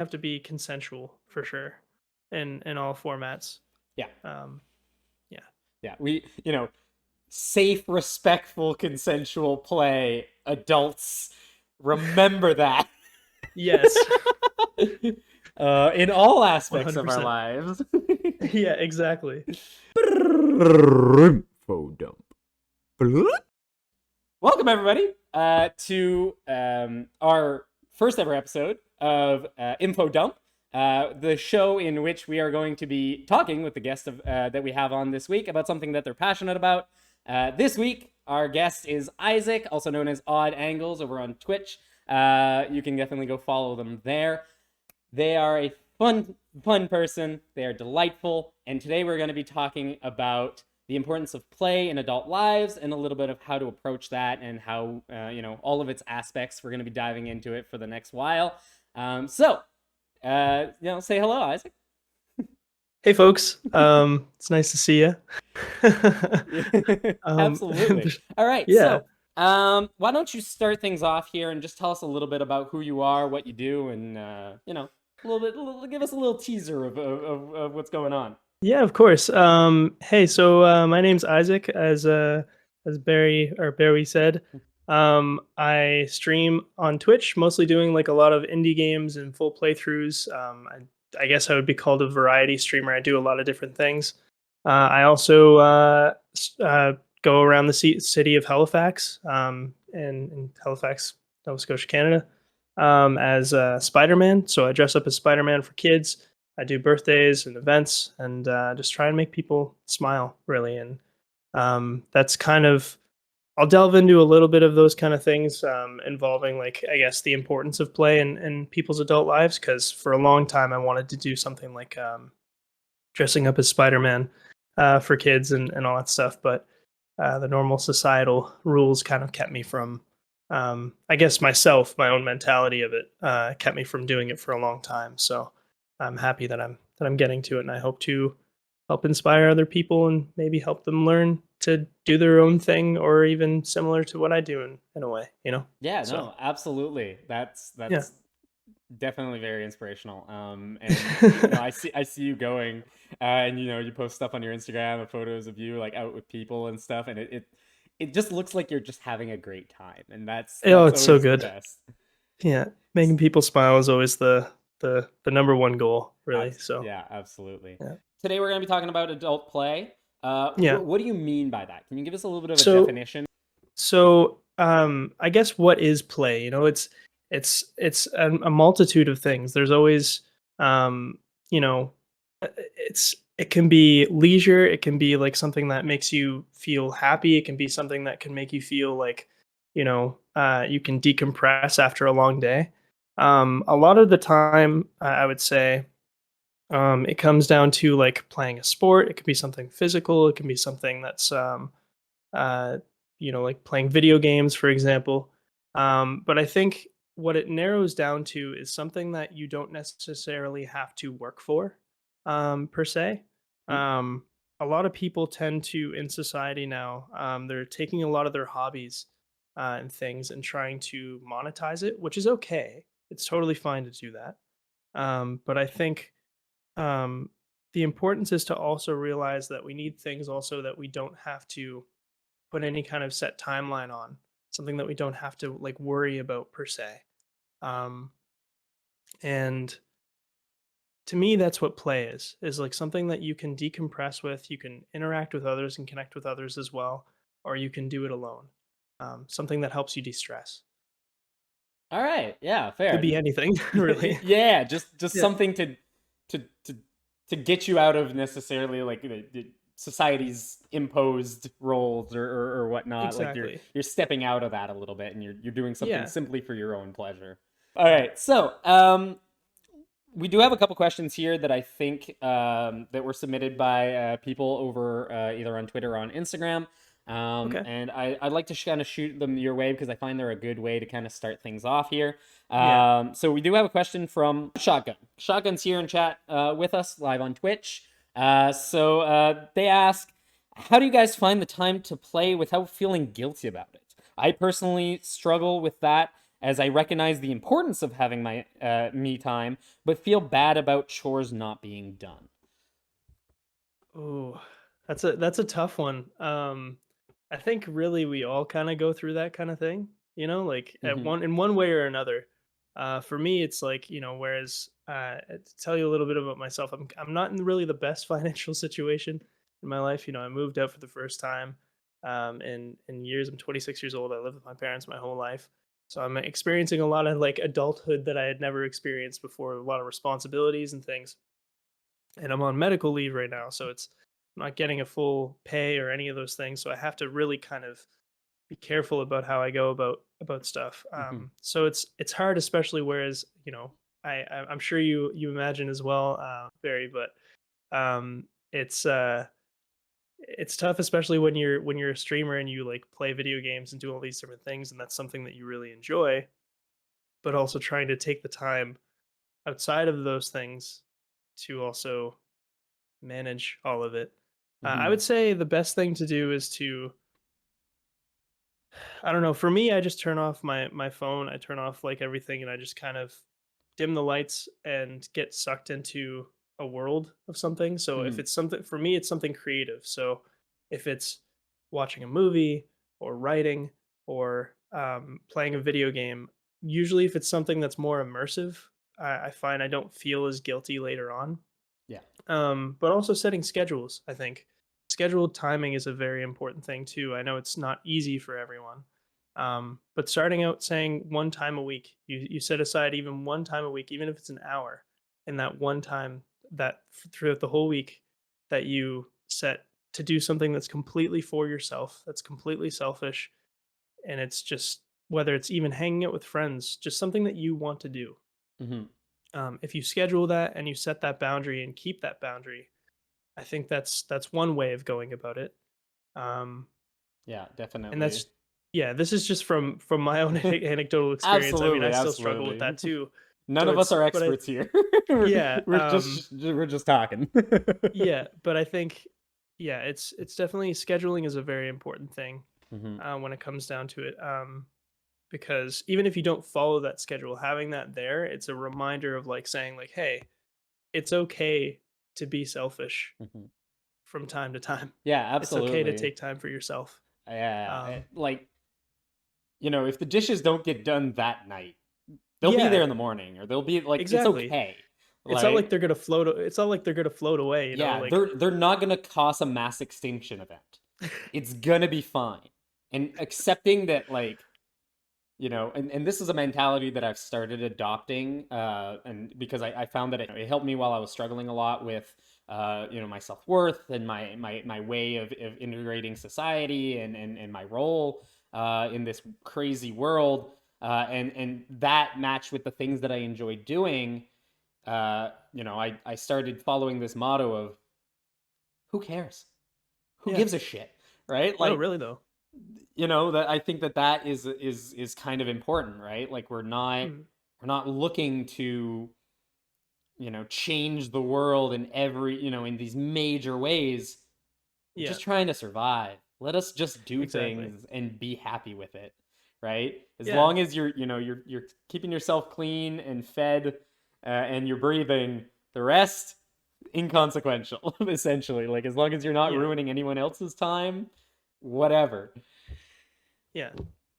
have to be consensual for sure, in all formats. Yeah, Um, yeah. yeah. Safe, respectful, consensual play. Adults, remember that. Yes. In all aspects of our 100%. lives. Yeah, exactly. Info dump. Welcome everybody to our first ever episode of Info Dump, the show in which we are going to be talking with the guest that we have on this week about something that they're passionate about. This week, our guest is Isaac, also known as Odd Angles, over on Twitch. You can definitely go follow them there. They are a fun person. They are delightful. And today we're going to be talking about the importance of play in adult lives and a little bit of how to approach that and how, all of its aspects. We're going to be diving into it for the next while. Say hello, Isaac. Hey, folks. It's nice to see you. Absolutely. All right. Yeah. So, why don't you start things off here and just tell us a little bit about who you are, what you do, and give us a little teaser of what's going on. Yeah, of course. Hey, so my name's Isaac, as Barry said. I stream on Twitch, mostly doing like a lot of indie games and full playthroughs. I guess I would be called a variety streamer. I do a lot of different things. I also go around the city of Halifax, in Halifax, Nova Scotia, Canada, as Spider-Man. So I dress up as Spider-Man for kids. I do birthdays and events, and just try and make people smile, really. And that's kind of, I'll delve into a little bit of those kind of things, involving, like, I guess, the importance of play in people's adult lives. Because for a long time, I wanted to do something like dressing up as Spider-Man for kids and all that stuff. But the normal societal rules kind of kept me from, I guess, my own mentality of it kept me from doing it for a long time. So I'm happy that I'm getting to it, and I hope to help inspire other people and maybe help them learn to do their own thing, or even similar to what I do in a way, Yeah, So no, absolutely. That's yeah. definitely very inspirational. And I see you going, and you post stuff on your Instagram of photos of you like out with people and stuff, and it just looks like you're just having a great time, and that's Oh, that's it's so always the good. best. Yeah, making people smile is always the number one goal, really. So Yeah, absolutely. yeah. Today we're going to be talking about adult play. Yeah. What do you mean by that? Can you give us a little bit of a So definition? I guess, what is play? It's a multitude of things. There's always, um, you know, it can be leisure. It can be like something that makes you feel happy. It can be something that can make you feel like, you can decompress after a long day. A lot of the time, I would say, it comes down to like playing a sport. It could be something physical. It can be something that's, uh, like playing video games, for example. But I think what it narrows down to is something that you don't necessarily have to work for, per se. Hmm? Um, a lot of people tend to, in society now, they're taking a lot of their hobbies and things and trying to monetize it, which is okay. It's totally fine to do that. But I think, um, the importance is to also realize that we need things also that we don't have to put any kind of set timeline on, something that we don't have to like worry about per se. Um, and to me, that's what play is like something that you can decompress with, you can interact with others and connect with others as well, or you can do it alone. Something that helps you de-stress. All right, yeah, Could fair. be anything, really. Yeah, just Yeah, something to to to get you out of necessarily like the society's imposed roles or whatnot. Like you're exactly. you're stepping out of that a little bit, and you're doing something Yeah. simply for your own pleasure. All right, so we do have a couple questions here that I think that were submitted by people over either on Twitter or on Instagram. Okay. And I'd like to kind of shoot them your way because I find they're a good way to kind of start things off here. Yeah. So we do have a question from Shotgun. Shotgun's here in chat with us live on Twitch. They ask, how do you guys find the time to play without feeling guilty about it? I personally struggle with that as I recognize the importance of having my me time, but feel bad about chores not being done. Oh, that's a tough one. I think really we all kind of go through that kind of thing, like at Hmm. one in one way or another. For me, it's like whereas to tell you a little bit about myself, I'm not in really the best financial situation in my life. I moved out for the first time in years. I'm 26 years old. I lived with my parents my whole life, so I'm experiencing a lot of like adulthood that I had never experienced before. A lot of responsibilities and things, and I'm on medical leave right now, so I'm not getting a full pay or any of those things. So I have to really kind of be careful about how I go about stuff. Hmm. So it's hard, especially whereas I'm sure you imagine as well, Barry, but um, it's uh, it's tough, especially when you're a streamer and you like play video games and do all these different things, and that's something that you really enjoy, but also trying to take the time outside of those things to also manage all of it. I Hmm. would say the best thing to do is to, I don't know, for me, I just turn off my phone. I turn off like everything and I just kind of dim the lights and get sucked into a world of something. So if Hmm. it's something for me, it's something creative. So if it's watching a movie or writing or playing a video game, usually if it's something that's more immersive, I find I don't feel as guilty later on. Yeah. But also setting schedules, I think. Scheduled timing is a very important thing too. I know it's not easy for everyone. But starting out saying one time a week, you set aside even one time a week, even if it's an hour, and that one time throughout the whole week that you set to do something that's completely for yourself, that's completely selfish, and it's just whether it's even hanging out with friends, just something that you want to do. Hmm. If you schedule that and you set that boundary and keep that boundary, I think that's one way of going about it. Um, Yeah, and definitely. that's yeah, this is just from my own anecdotal experience. I mean, I Absolutely, still struggle with absolutely. that too. None So of us it's are but I experts here. yeah, We're just talking. yeah, but I think yeah, it's definitely scheduling is a very important thing Hmm. when it comes down to it. Because even if you don't follow that schedule, having that there, it's a reminder of like saying like, hey, it's okay to be selfish Hmm. from time to time. Yeah, It's okay to absolutely. take time for yourself. Yeah, Um, like, if the dishes don't get done that night, they'll be there yeah, in the morning, or they'll be like, it's exactly. okay. It's not like Like, they're gonna float. It's not like they're gonna float away. yeah, Like they're not gonna cause a mass extinction event. It's gonna be fine. And accepting that, like, and this is a mentality that I've started adopting, and because I found that it helped me while I was struggling a lot with, my self worth and my way of integrating society and my role in this crazy world, and that matched with the things that I enjoyed doing. I started following this motto of who cares, who yeah, gives a shit, right? no, Like, really though. that I think that is kind of important, right? Like, Mm, we're not looking to change the world in in these major ways. We're yeah, just trying to survive. Let us just do exactly. things and be happy with it, right? As Yeah, long as you're keeping yourself clean and fed, and you're breathing, the rest inconsequential essentially. Like, as long as you're not yeah, ruining anyone else's time, whatever. yeah.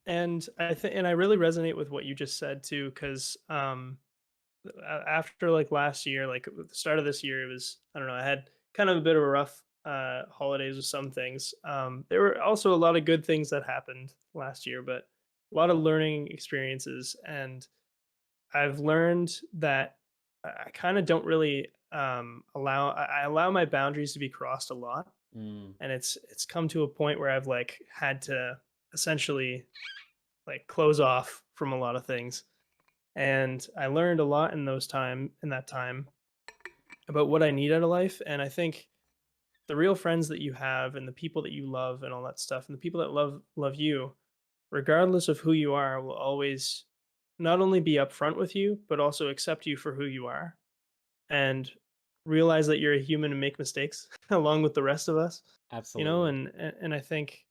And I really resonate with what you just said too, because after like last year, like at the start of this year, it was I don't know. I had kind of a bit of a rough holidays with some things. There were also a lot of good things that happened last year, but a lot of learning experiences, and I've learned that I kind of don't really I allow my boundaries to be crossed a lot, Mm. and it's come to a point where I've like had to essentially like close off from a lot of things, and I learned a lot in that time about what I need out of life. And I think the real friends that you have and the people that you love and all that stuff and the people that love you, regardless of who you are, will always not only be upfront with you, but also accept you for who you are and realize that you're a human and make mistakes along with the rest of us. Absolutely. And I think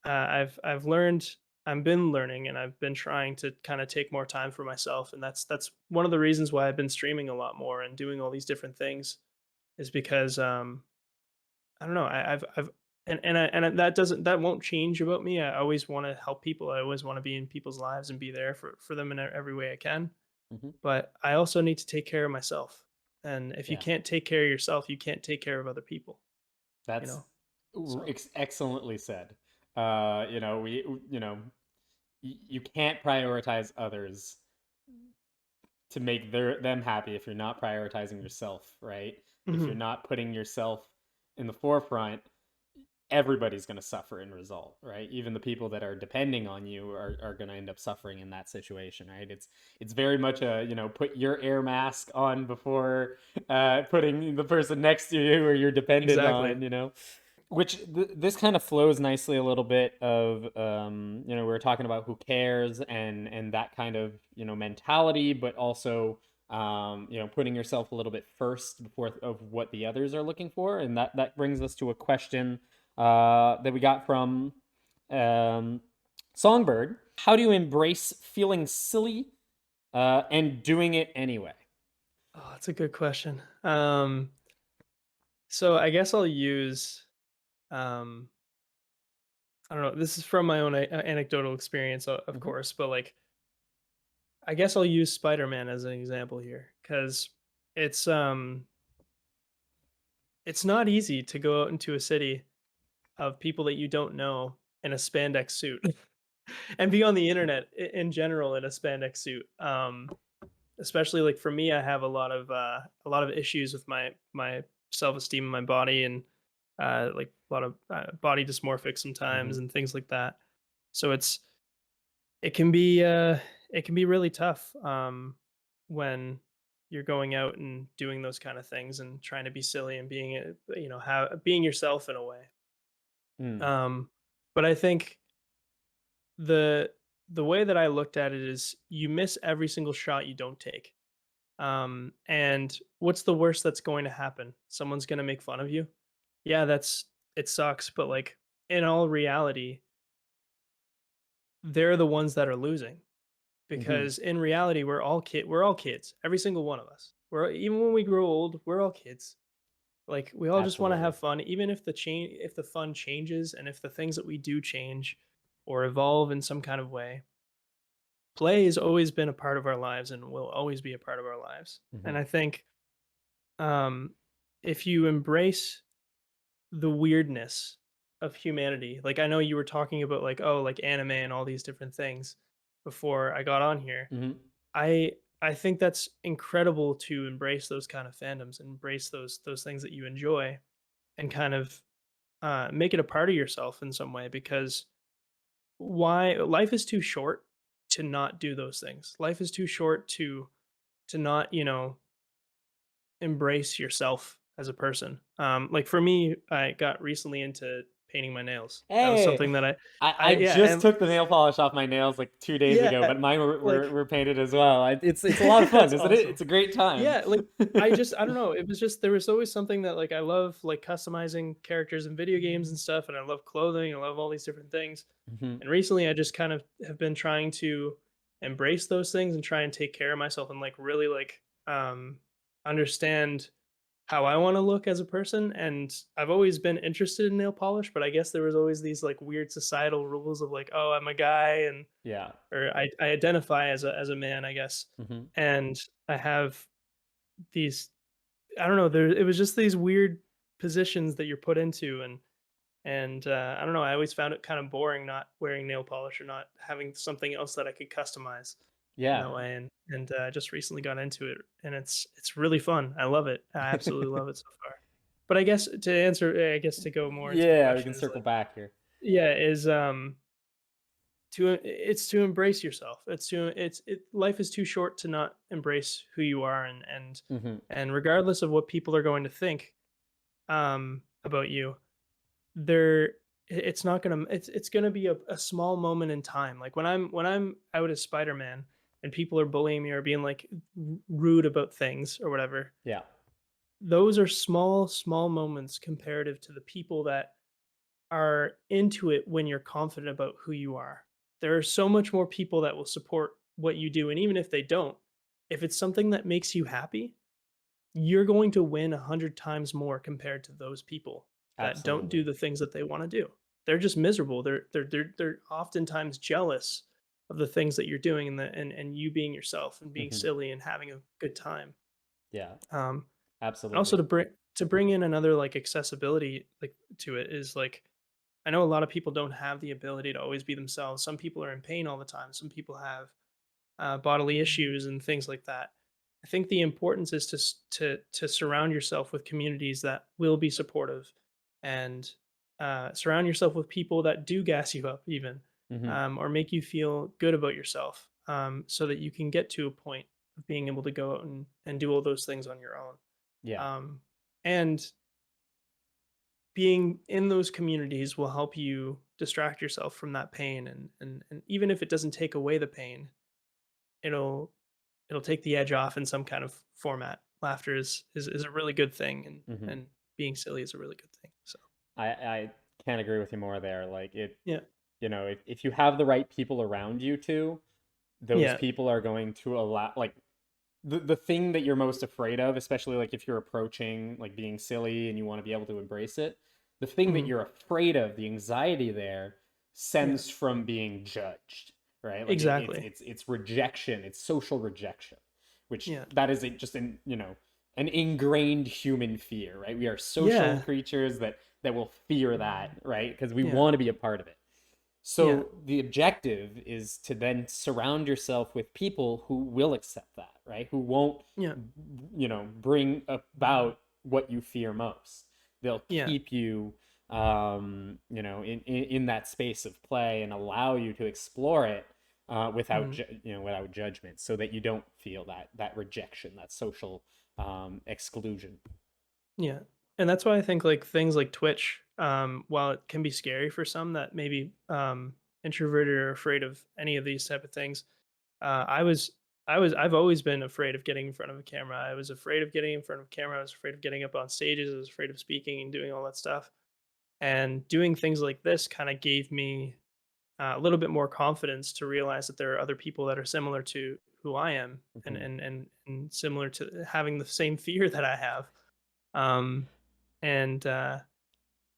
I've learned I've been learning and I've been trying to kind of take more time for myself, and that's one of the reasons why I've been streaming a lot more and doing all these different things is because I don't know. I've that doesn't that won't change about me. I always want to help people. I always want to be in people's lives and be there for them in every way I can. Hmm. But I also need to take care of myself. And if you Yeah, can't take care of yourself, you can't take care of other people. You that's know. So excellently said. You know, you know, you can't prioritize others to make them happy if you're not prioritizing yourself, right? If you're mhm, not putting yourself in the forefront, everybody's going to suffer in result, right? Even the people that are depending on you are going to end up suffering in that situation, right? It's very much a, you know, put your air mask on before putting the person next to you or you're dependent exactly. on, you know. Which this kind of flows nicely a little bit of you know, we were talking about who cares and that kind of, you know, mentality, but also you know, putting yourself a little bit first before of what the others are looking for, and that brings us to a question that we got from um, Songbird. How do you embrace feeling silly and doing it anyway? Oh, that's a good question. So I guess I'll use um I don't know. This is from my own anecdotal experience, of Hmm. course, but like I guess I'll use Spider-Man as an example here because it's um it's not easy to go out into a city of people that you don't know in a spandex suit and be on the internet in general in a spandex suit. Especially like for me, I have a lot of issues with my self-esteem in my body and like a lot of body dysmorphic sometimes Hmm. and things like that. So it can be it can be really tough when you're going out and doing those kind of things and trying to be silly and being you know being yourself in a way. Mm. Um, but I think the the way that I looked at it is you miss every single shot you don't take. And what's the worst that's going to happen? Someone's going to make fun of you. Yeah, it sucks, but like in all reality, they're the ones that are losing Hmm. because in reality, we're all kids. Every single one of us. We're even when we grow old, we're all kids. Like we all just want to Absolutely. have fun, even if the fun changes and if the things that we do change or evolve in some kind of way. Play has always been a part of our lives and will always be a part of our lives. Hmm. And I think um, if you embrace the weirdness of humanity, like I know you were talking about like oh like anime and all these different things before I got on here. Hmm. I I think that's incredible to embrace those kind of fandoms, embrace those things that you enjoy, and kind of make it a part of yourself in some way because why life is too short to not do those things. Life is too short to not, you know, embrace yourself as a person. Like for me, I got recently into painting my nails. That was Hey, something that I yeah, just and took the nail polish off my nails like 2 days yeah, ago, but mine like were painted as well. It's a lot of fun, that's isn't it? awesome. It's a great time. Yeah, like I don't know. It was just there was always something that like I love like customizing characters in video games and stuff, and I love clothing. I love all these different things. Hmm. And recently, I just kind of have been trying to embrace those things and try and take care of myself and like really like understand how I want to look as a person. And I've always been interested in nail polish, but I guess there was always these like weird societal rules of like, oh, I'm a guy and Yeah. or I identify as a man, I guess. Hmm. And I have these I don't know, there it was just these weird positions that you're put into and I don't know, I always found it kind of boring not wearing nail polish or not having something else that I could customize in Yeah. that way and I just recently got into it and it's really fun. I love it. I absolutely love it so far. But I guess to answer I guess to go more into the Yeah, we question can is circle like back here. yeah, is it's to embrace yourself. Life is too short to not embrace who you are Hmm. and regardless of what people are going to think about you, they're it's not gonna it's gonna be a small moment in time. Like when I'm out as Spider-Man and people are bullying me or being like rude about things or whatever, Yeah. those are small moments comparative to the people that are into it when you're confident about who you are. there are so much more people that will support what you do, and even if they don't, if it's something that makes you happy, you're going to win 100 times more compared to those people that don't do Absolutely. the things that they wanna do. They're just miserable. They're oftentimes jealous of the things that you're doing and you being yourself and being Hmm. silly and having a good time. Yeah, Um, and also absolutely. to bring in another, like, accessibility, like, to it is, like, I know a lot of people don't have the ability to always be themselves. Some people are in pain all the time. Some people have bodily issues and things like that. I think the importance is to surround yourself with communities that will be supportive, and surround yourself with people that do gas you up, even, Hmm. or make you feel good about yourself, so that you can get to a point of being able to go out and do all those things on your own. Yeah. Um, and being in those communities will help you distract yourself from that pain, and even if it doesn't take away the pain, it'll it'll take the edge off in some kind of format. Laughter is a really good thing, Hmm. and being silly is a really good thing. So I can't agree with you more there. Like it, yeah, if you have the right people around you too, those yeah, people are going to allow, like, the thing that you're most afraid of, especially like if you're approaching like being silly and you want to be able to embrace it, the thing that mhm, you're afraid of, the anxiety there, yeah, stems from being judged, right? Like exactly, it's rejection, it's social rejection, which yeah, that is just an ingrained human fear, right? We are social yeah, creatures that will fear that, right? Because we yeah, want to be a part of it. yeah, So the objective is to then surround yourself with people who will accept that, right? Who won't, yeah, bring about what you fear most. They'll yeah, keep you, in that space of play and allow you to explore it, without, mhm, without judgment, so that you don't feel that rejection, that social, exclusion. yeah. And that's why I think, like, things like Twitch, while it can be scary for some that maybe introverted or afraid of any of these type of things, I was I've always been afraid of getting in front of a camera. I was afraid of getting in front of a camera. I was afraid of getting up on stages. I was afraid of speaking and doing all that stuff. And doing things like this kind of gave me a little bit more confidence to realize that there are other people that are similar to who I am, Hmm. and similar to having the same fear that I have. Um, and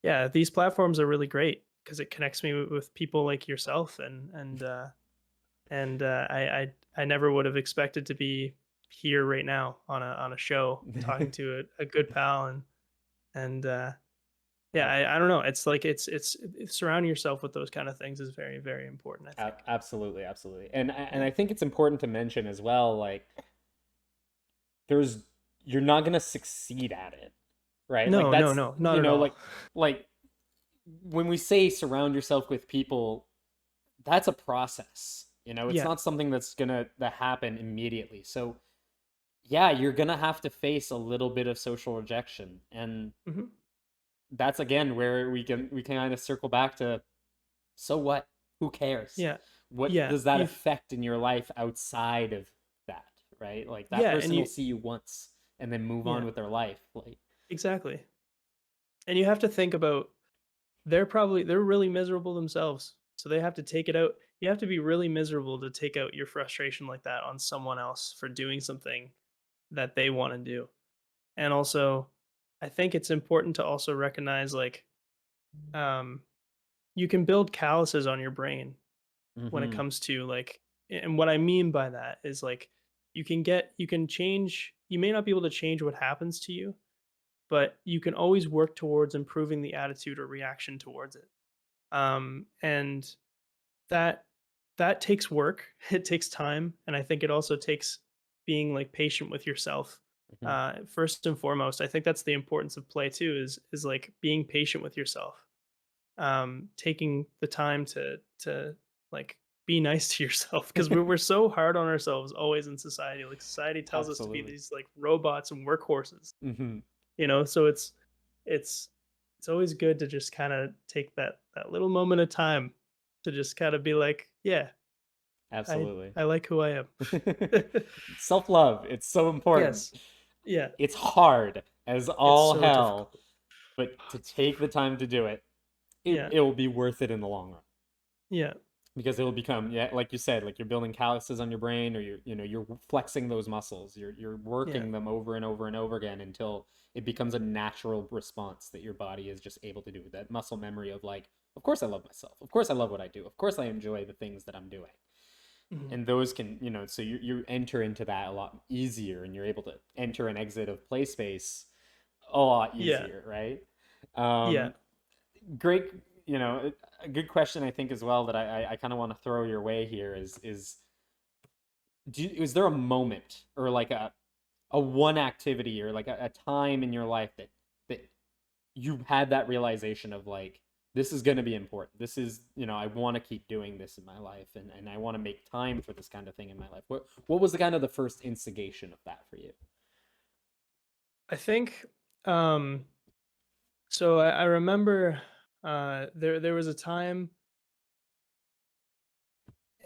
Yeah, these platforms are really great because it connects me with people like yourself, I never would have expected to be here right now on a show talking to a good pal, and yeah, I don't know. It's like surrounding yourself with those kind of things is very, very important, I think. Absolutely, absolutely. And Yeah. I think it's important to mention as well, like, there's you're not gonna succeed at it, right? Like No, no, that's, no, not at all. like when we say surround yourself with people, that's a process. It's Yeah. not something that's gonna that happen immediately. So yeah, you're gonna have to face a little bit of social rejection, and Mhm. that's again where we can kind of circle back to, so what? Who cares? Yeah. What Yeah. does that You affect in your life outside of that, right? Like that yeah, and person will you see you once and then move on yeah, with their life. Like, exactly. And you have to think about they're really miserable themselves. So they have to take it out. You have to be really miserable to take out your frustration like that on someone else for doing something that they want to do. And also, I think it's important to also recognize, like, um you can build calluses on your brain when it mm-hmm, comes to, like, and what I mean by that is, like, you can change, you may not be able to change what happens to you, but you can always work towards improving the attitude or reaction towards it. And that that takes work. It takes time, and I think it also takes being, like, patient with yourself. mm-hmm. First and foremost, I think that's the importance of play too, is like being patient with yourself. Taking the time to like be nice to yourself, because we're so hard on ourselves always in society. Like, society tells us to be Absolutely. these, like, robots and workhorses, Mm-hmm. so it's it's always good to just kind of take that little moment of time to just kind of be like, yeah, i Absolutely. i like who I am. Self-love, it's so important. Yes. Yeah, It's hard as it's all so hell, difficult. but to take the time to do it, it, Yeah, it will be worth it in the long run. yeah. because it'll become, yeah, like you said, like you're building calluses on your brain, or you're flexing those muscles, you're Yeah. working them over and over and over again until it becomes a natural response that your body is just able to do, that muscle memory of like, of course I love myself, of course I love what I do, of course I enjoy the things that I'm doing. Mhm. And those can, so you enter into that a lot easier, and you're able to enter and exit of play space a lot Yeah. easier, right? Yeah. um Great, a good question, I think, as well, that I kind of want to throw your way here is is there a moment, or like a one activity, or like a time in your life that you had that realization of like, this is going to be important, this is, I want to keep doing this in my life, and I want to make time for this kind of thing in my life? What was the kind of the first instigation of that for you? I think so I remember there was a time,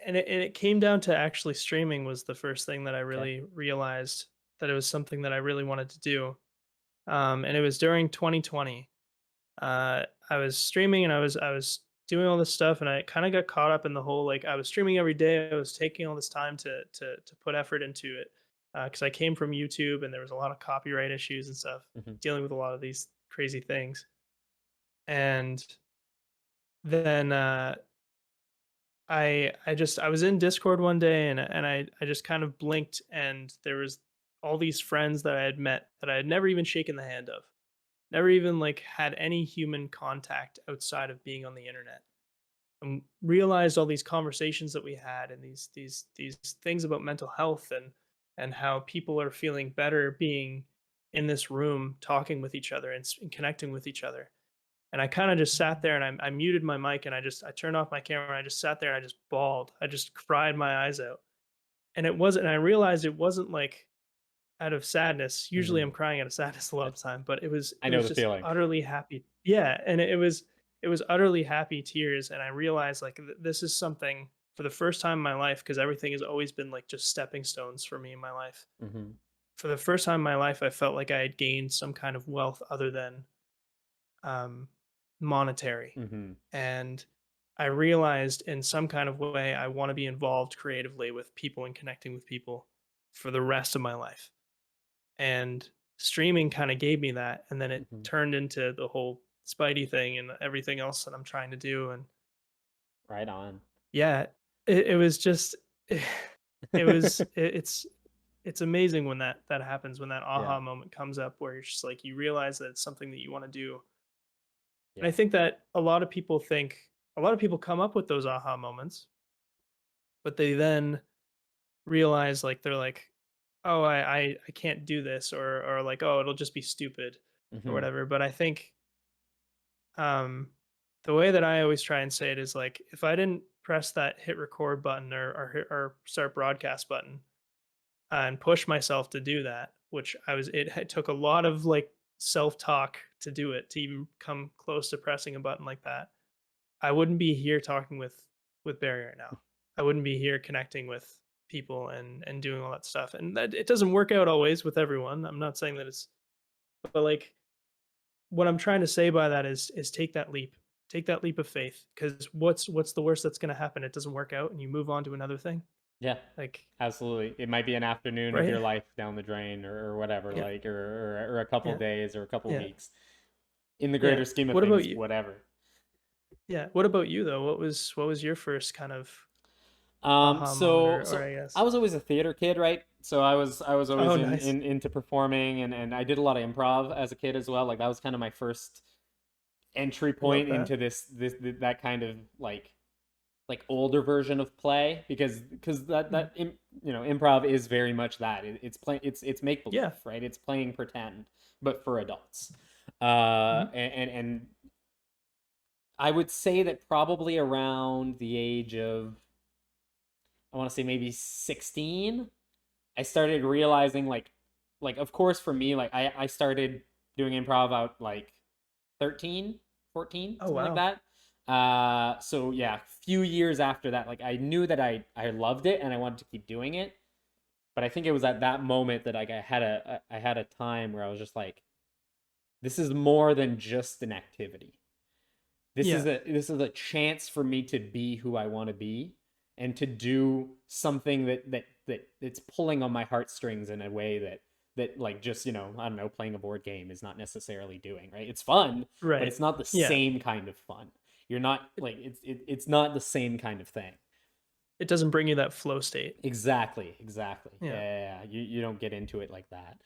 and it came down to actually streaming was the first thing that I Okay. really realized that it was something that I really wanted to do. And it was during 2020. I was streaming and I was doing all this stuff, and I kind of got caught up in the whole like I was streaming every day. I was taking all this time to put effort into it because I came from YouTube and there was a lot of copyright issues and stuff, Hmm. dealing with a lot of these crazy things. And then I was in Discord one day, and I just kind of blinked, and there was all these friends that I had met that I had never even shaken the hand of, never even like had any human contact outside of being on the internet, and realized all these conversations that we had, and these things about mental health, and how people are feeling better being in this room talking with each other and connecting with each other. And I kind of just sat there, and I muted my mic, and I turned off my camera, and I just sat there, and I just bawled. I just cried my eyes out. And I realized it wasn't like out of sadness. Usually I'm Hmm. crying out of sadness a lot of the time, but I it know was the just feeling. utterly happy. Yeah, and it was utterly happy tears, and I realized like this is something for the first time in my life, because everything has always been like just stepping stones for me in my life. Hmm. For the first time in my life I felt like I had gained some kind of wealth other than um monetary. Hmm. And I realized in some kind of way I want to be involved creatively with people and connecting with people for the rest of my life. And streaming kind of gave me that, and then it Hmm. turned into the whole Spidey thing and everything else that I'm trying to do. And Right on. yeah, it was just it's it's amazing when that happens, when that Yeah. aha moment comes up where you're just like you realize that it's something that you want to do. And I Yeah. think that a lot of people come up with those aha moments, but they then realize like they're like, oh, I can't do this, or like, oh, it'll just be stupid or Hmm. whatever. But I think um the way that I always try and say it is like, if I didn't press that hit record button, or start broadcast button, and push myself to do that, which it took a lot of like self-talk to do it, to even come close to pressing a button like that, I wouldn't be here talking with Barry right now. I wouldn't be here connecting with people and doing all that stuff. And that it doesn't work out always with everyone. I'm not saying that it's, but like what I'm trying to say by that is take that leap. Take that leap of faith, because what's the worst that's going to happen? It doesn't work out and you move on to another thing. Yeah, Like, absolutely. It might be an afternoon of your right? life down the drain, or whatever, Yeah. like, or a couple Yeah. days, or a couple Yeah. weeks. In the Yeah. greater scheme of What about things, you? whatever. Yeah. What about you though? What was your first kind of Um, aha moment, so or so I I guess. was always a theater kid, right? So I was always Oh, in, nice. in into performing, and I did a lot of improv as a kid as well. Like, that was kind of my first entry I love point that. into that kind of like older version of play, because Mhm. improv is very much that. It's play it's make believe, Yeah. right? It's playing pretend, but for adults. Mhm. And I would say that probably around the age of, I want to say maybe 16, I started realizing, like, of course, for me, like, I started doing improv out like 13, 14, Oh, something like wow. that. So yeah, a few years after that, like, I knew that I loved it and I wanted to keep doing it. But I think it was at that moment that, like, I had a time where I was just like, this is more than just an activity. Yeah. This is a chance for me to be who I want to be and to do something that's pulling on my heartstrings in a way that like just, I don't know, playing a board game is not necessarily doing, right? It's fun, but Right. it's not the Yeah. same kind of fun. You're not like it's not the same kind of thing. It doesn't bring you that flow state. Exactly, exactly. Yeah, Yeah. yeah, yeah. You don't get into it like that.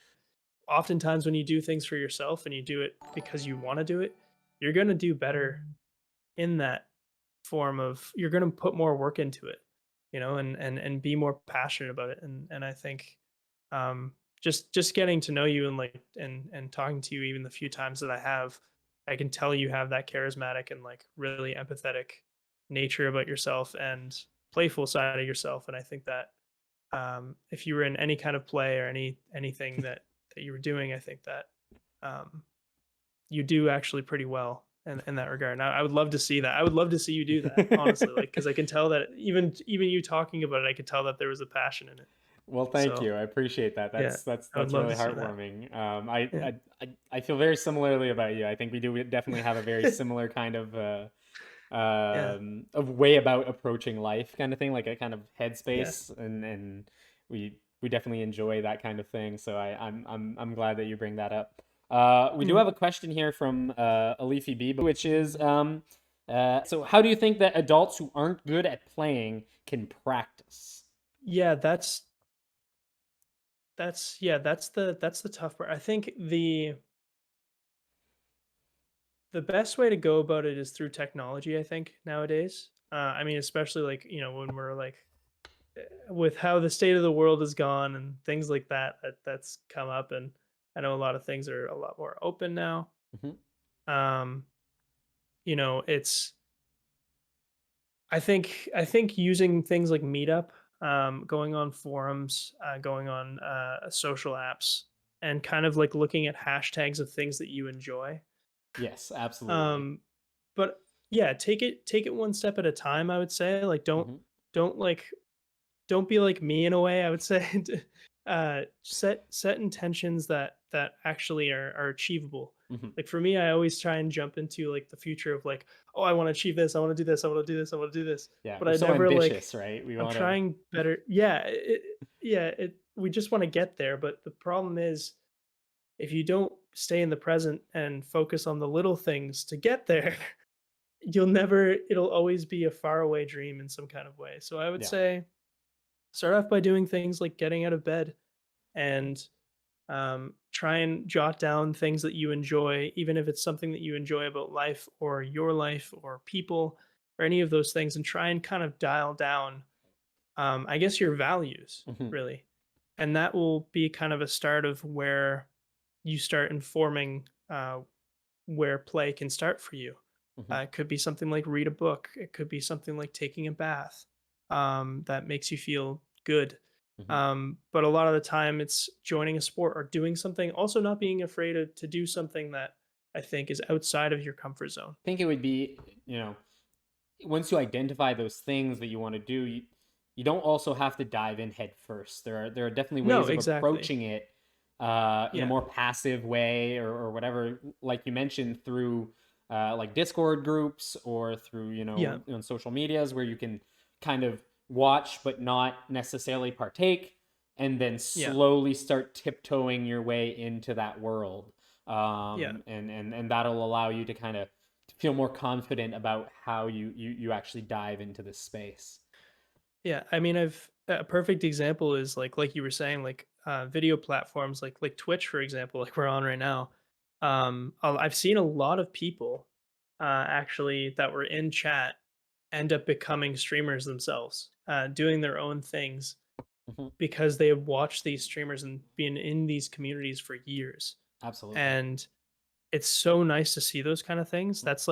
Oftentimes when you do things for yourself and you do it because you want to do it, you're going to do better in that form of you're going to put more work into it, and be more passionate about it. And I think just getting to know you and like and talking to you even the few times that I have, I can tell you have that charismatic and like really empathetic nature about yourself and playful side of yourself. And I think that if you were in any kind of play or anything that you were doing, I think that um, you do actually pretty well in that regard. And I would love to see that. I would love to see you do that, honestly, like because I can tell that even you talking about it, I could tell that there was a passion in it. Well, thank So you. I appreciate that. yeah, I would That's love really to see that. heartwarming. Yeah, I feel very similarly about you. I think we do definitely have a very similar kind yeah, of way about approaching life, kind of thing, like a kind of yeah. headspace, and we definitely enjoy that kind of thing. So I'm glad that you bring that up. We do Mhm. have a question here from Alifi B, which is so how do you think that adults who aren't good at playing can practice? Yeah, that's the tough part. I think the best way to go about it is through technology. I think nowadays, I mean, especially like when we're like with how the state of the world has gone and things like that's come up, and I know a lot of things are a lot more open now. Hmm. um it's I think using things like Meetup, going on forums, going on social apps, and kind of like looking at hashtags of things that you enjoy. Yes, absolutely. um but yeah, take it one step at a time, I would say. Like Hmm. don't like don't be like me in a way, I would say. Set intentions that actually are achievable. Hmm. Like for me, I always try and jump into like the future of like, oh, I want to achieve this, I want to do this, I want to do this, I want to do this. Yeah, But we're I so never like ambitious, right? We I'm want to. trying better. Yeah, we just want to get there, but the problem is if you don't stay in the present and focus on the little things to get there, it'll always be a faraway dream in some kind of way. So I would Yeah. say start off by doing things like getting out of bed and try and jot down things that you enjoy, even if it's something that you enjoy about life or your life or people or any of those things, and try and kind of dial down, I guess, your values, Hmm. really. And that will be kind of a start of where you start informing where play can start for you. Hmm. It could be something like read a book. It could be something like taking a bath that makes you feel good. Hmm. But a lot of the time, it's joining a sport or doing something. Also, not being afraid to do something that I think is outside of your comfort zone. I think it would be, once you identify those things that you want to do, you don't also have to dive in head first. There are definitely No, ways of exactly. approaching it in a Yeah, more passive way, or whatever, like you mentioned, through like Discord groups or through, yeah, on social medias where you can kind of watch but not necessarily partake, and then yeah, slowly start tiptoeing your way into that world. yeah. And that'll allow you to kind of feel more confident about how you actually dive into this space. Yeah, I mean, I've a perfect example is like you were saying, like video platforms like Twitch, for example, like we're on right now. I've seen a lot of people actually that were in chat end up becoming streamers themselves, doing their own things Hmm. because they have watched these streamers and been in these communities for years. Absolutely. And it's so nice to see those kind of things. That's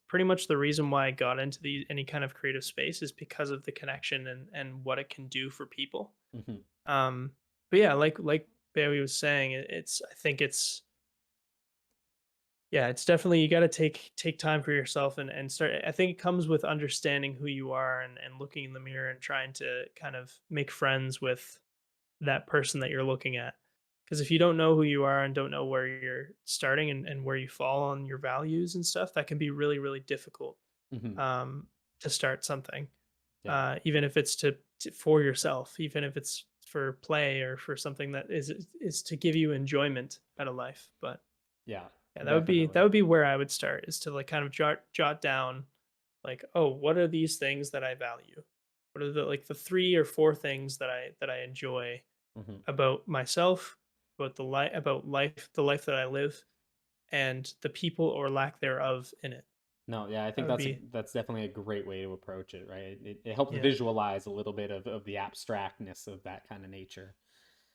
pretty much the reason why I got into any kind of creative space, is because of the connection and what it can do for people. Hmm. Um, but yeah, like Barry was saying, I think it's definitely you got to take time for yourself and start. I think it comes with understanding who you are and looking in the mirror and trying to kind of make friends with that person that you're looking at, Because if you don't know who you are and don't know where you're starting and where you fall on your values and stuff, that can be really, really difficult Hmm. um, to start something, Yeah. even if it's for yourself, even if it's for play or for something that is to give you enjoyment out of life. But Yeah. yeah, that Definitely. would be where I would start, is to like kind of jot down like, oh, what are these things that I value? What are the like the 3 or 4 things that I enjoy Hmm. about myself, about life, the life that I live, and the people or lack thereof in it. No, yeah, I That think would be that's definitely a great way to approach it, right? It helps yeah. visualize a little bit of the abstractness of that kind of nature.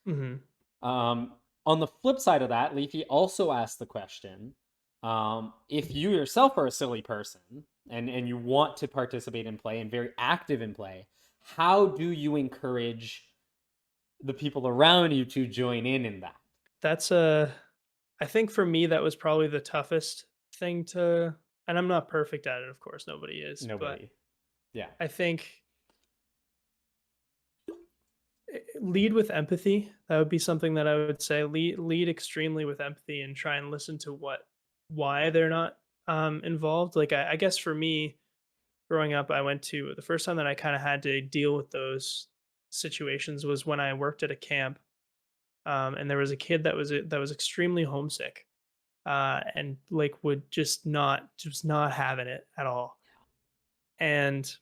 Mhm. Um, on the flip side of that, Leafy also asked the question, if you yourself are a silly person and you want to participate in play and very active in play, how do you encourage the people around you to join in that? That's a I think for me that was probably the toughest thing to, and I'm not perfect at it, of course, nobody is, but Nobody. Yeah. I think lead with empathy. That would be something that I would say. Lead extremely with empathy and try and listen to why they're not involved. Like I guess for me, growing up, I went to the first time that I kind of had to deal with those situations was when I worked at a camp, and there was a kid that was extremely homesick, and like would just not having it at all. And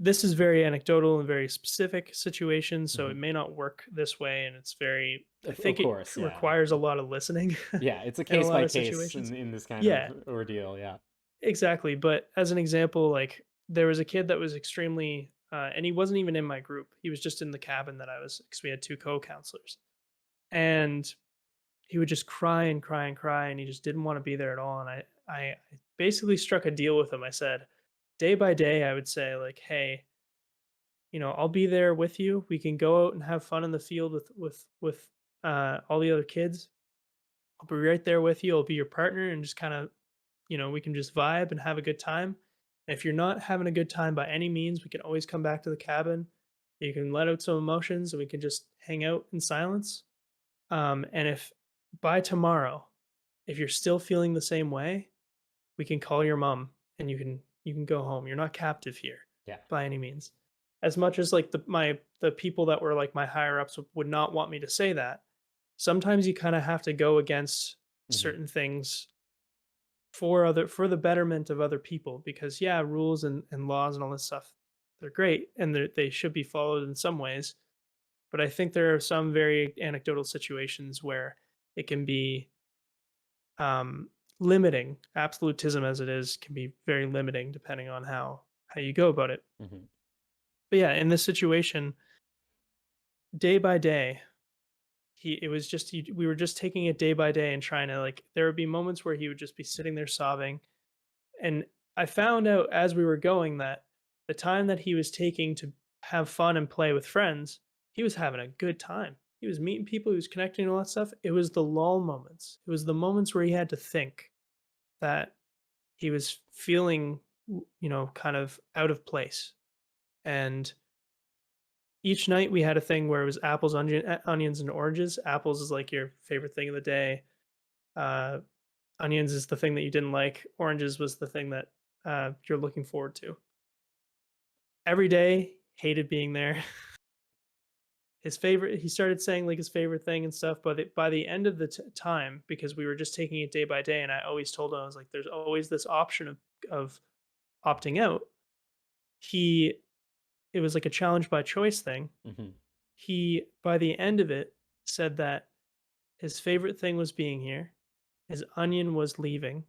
this is very anecdotal and very specific situation, so it Hmm. may not work this way, and it's very. I Of think it course, yeah. requires a lot of listening Yeah, it's a in a case lot by of case situations. in this kind of Yeah, ordeal, yeah. exactly. But as an example, like there was a kid that was extremely, and he wasn't even in my group. He was just in the cabin that I was, because we had 2 co-counselors, and he would just cry and cry and cry, and he just didn't want to be there at all. And I basically struck a deal with him. I said, day by day, I would say like, hey, I'll be there with you. We can go out and have fun in the field with all the other kids. I'll be right there with you. I'll be your partner, and just kind of, we can just vibe and have a good time. And if you're not having a good time by any means, we can always come back to the cabin. You can let out some emotions, and we can just hang out in silence. And if by tomorrow, if you're still feeling the same way, we can call your mom, and you can go home. You're not captive here Yeah. by any means. As much as like the people that were like my higher ups would not want me to say that, sometimes you kind of have to go against Hmm. certain things for the betterment of other people, because yeah, rules and laws and all this stuff, they're great, and they should be followed in some ways. But I think there are some very anecdotal situations where it can be um, limiting. Absolutism, as it is, can be very limiting depending on how you go about it. Hmm. But yeah, in this situation, day by day, we were just taking it day by day and trying to, like, there would be moments where he would just be sitting there sobbing, and I found out as we were going that the time that he was taking to have fun and play with friends, he was having a good time. He was meeting people, he was connecting and all that stuff. It was the lull moments. It was the moments where he had to think that he was feeling, kind of out of place. And each night we had a thing where it was apples, onions, and oranges. Apples is like your favorite thing of the day. Uh, Onions is the thing that you didn't like. Oranges was the thing that you're looking forward to. Every day, hated being there. He started saying like his favorite thing and stuff, but by the end of the time, because we were just taking it day by day, and I always told him, I was like, there's always this option of opting out. He It was like a challenge by choice thing. Hmm. He, by the end of it, said that his favorite thing was being here, his onion was leaving,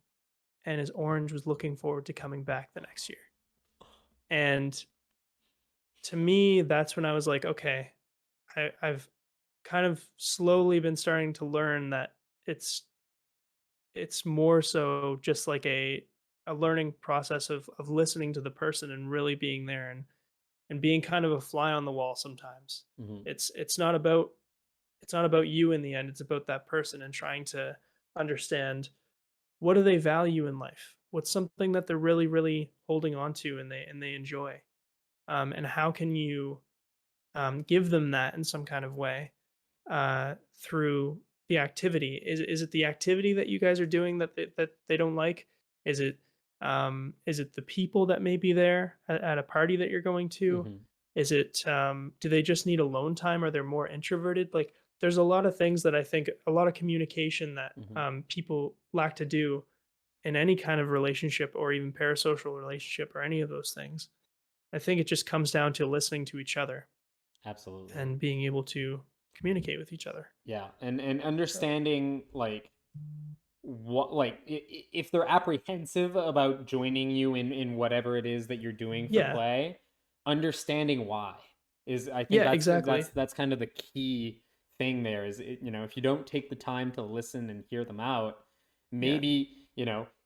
and his orange was looking forward to coming back the next year. And to me, that's when I was like, okay, I've kind of slowly been starting to learn that it's it's more so just like a learning process of listening to the person and really being there, and being kind of a fly on the wall sometimes. Hmm. It's not about you in the end, it's about that person, and trying to understand, what do they value in life? What's something that they're really, really holding on to, and they enjoy? And how can you give them that in some kind of way? through the activity? Is it the activity that you guys are doing that they don't like? Is is it the people that may be there at a party that you're going to? Hmm. Is it do they just need alone time? Are they more introverted? Like there's a lot of things that I think a lot of communication that Hmm. people lack to do in any kind of relationship or even parasocial relationship or any of those things. I think it just comes down to listening to each other Absolutely. and being able to communicate with each other. Yeah, and So, understanding like what like if they're apprehensive about joining you in whatever it is that you're doing for yeah. play, understanding why is, I think Yeah, that's exactly. that's kind of the key thing there is if you don't take the time to listen and hear them out, Yeah. maybe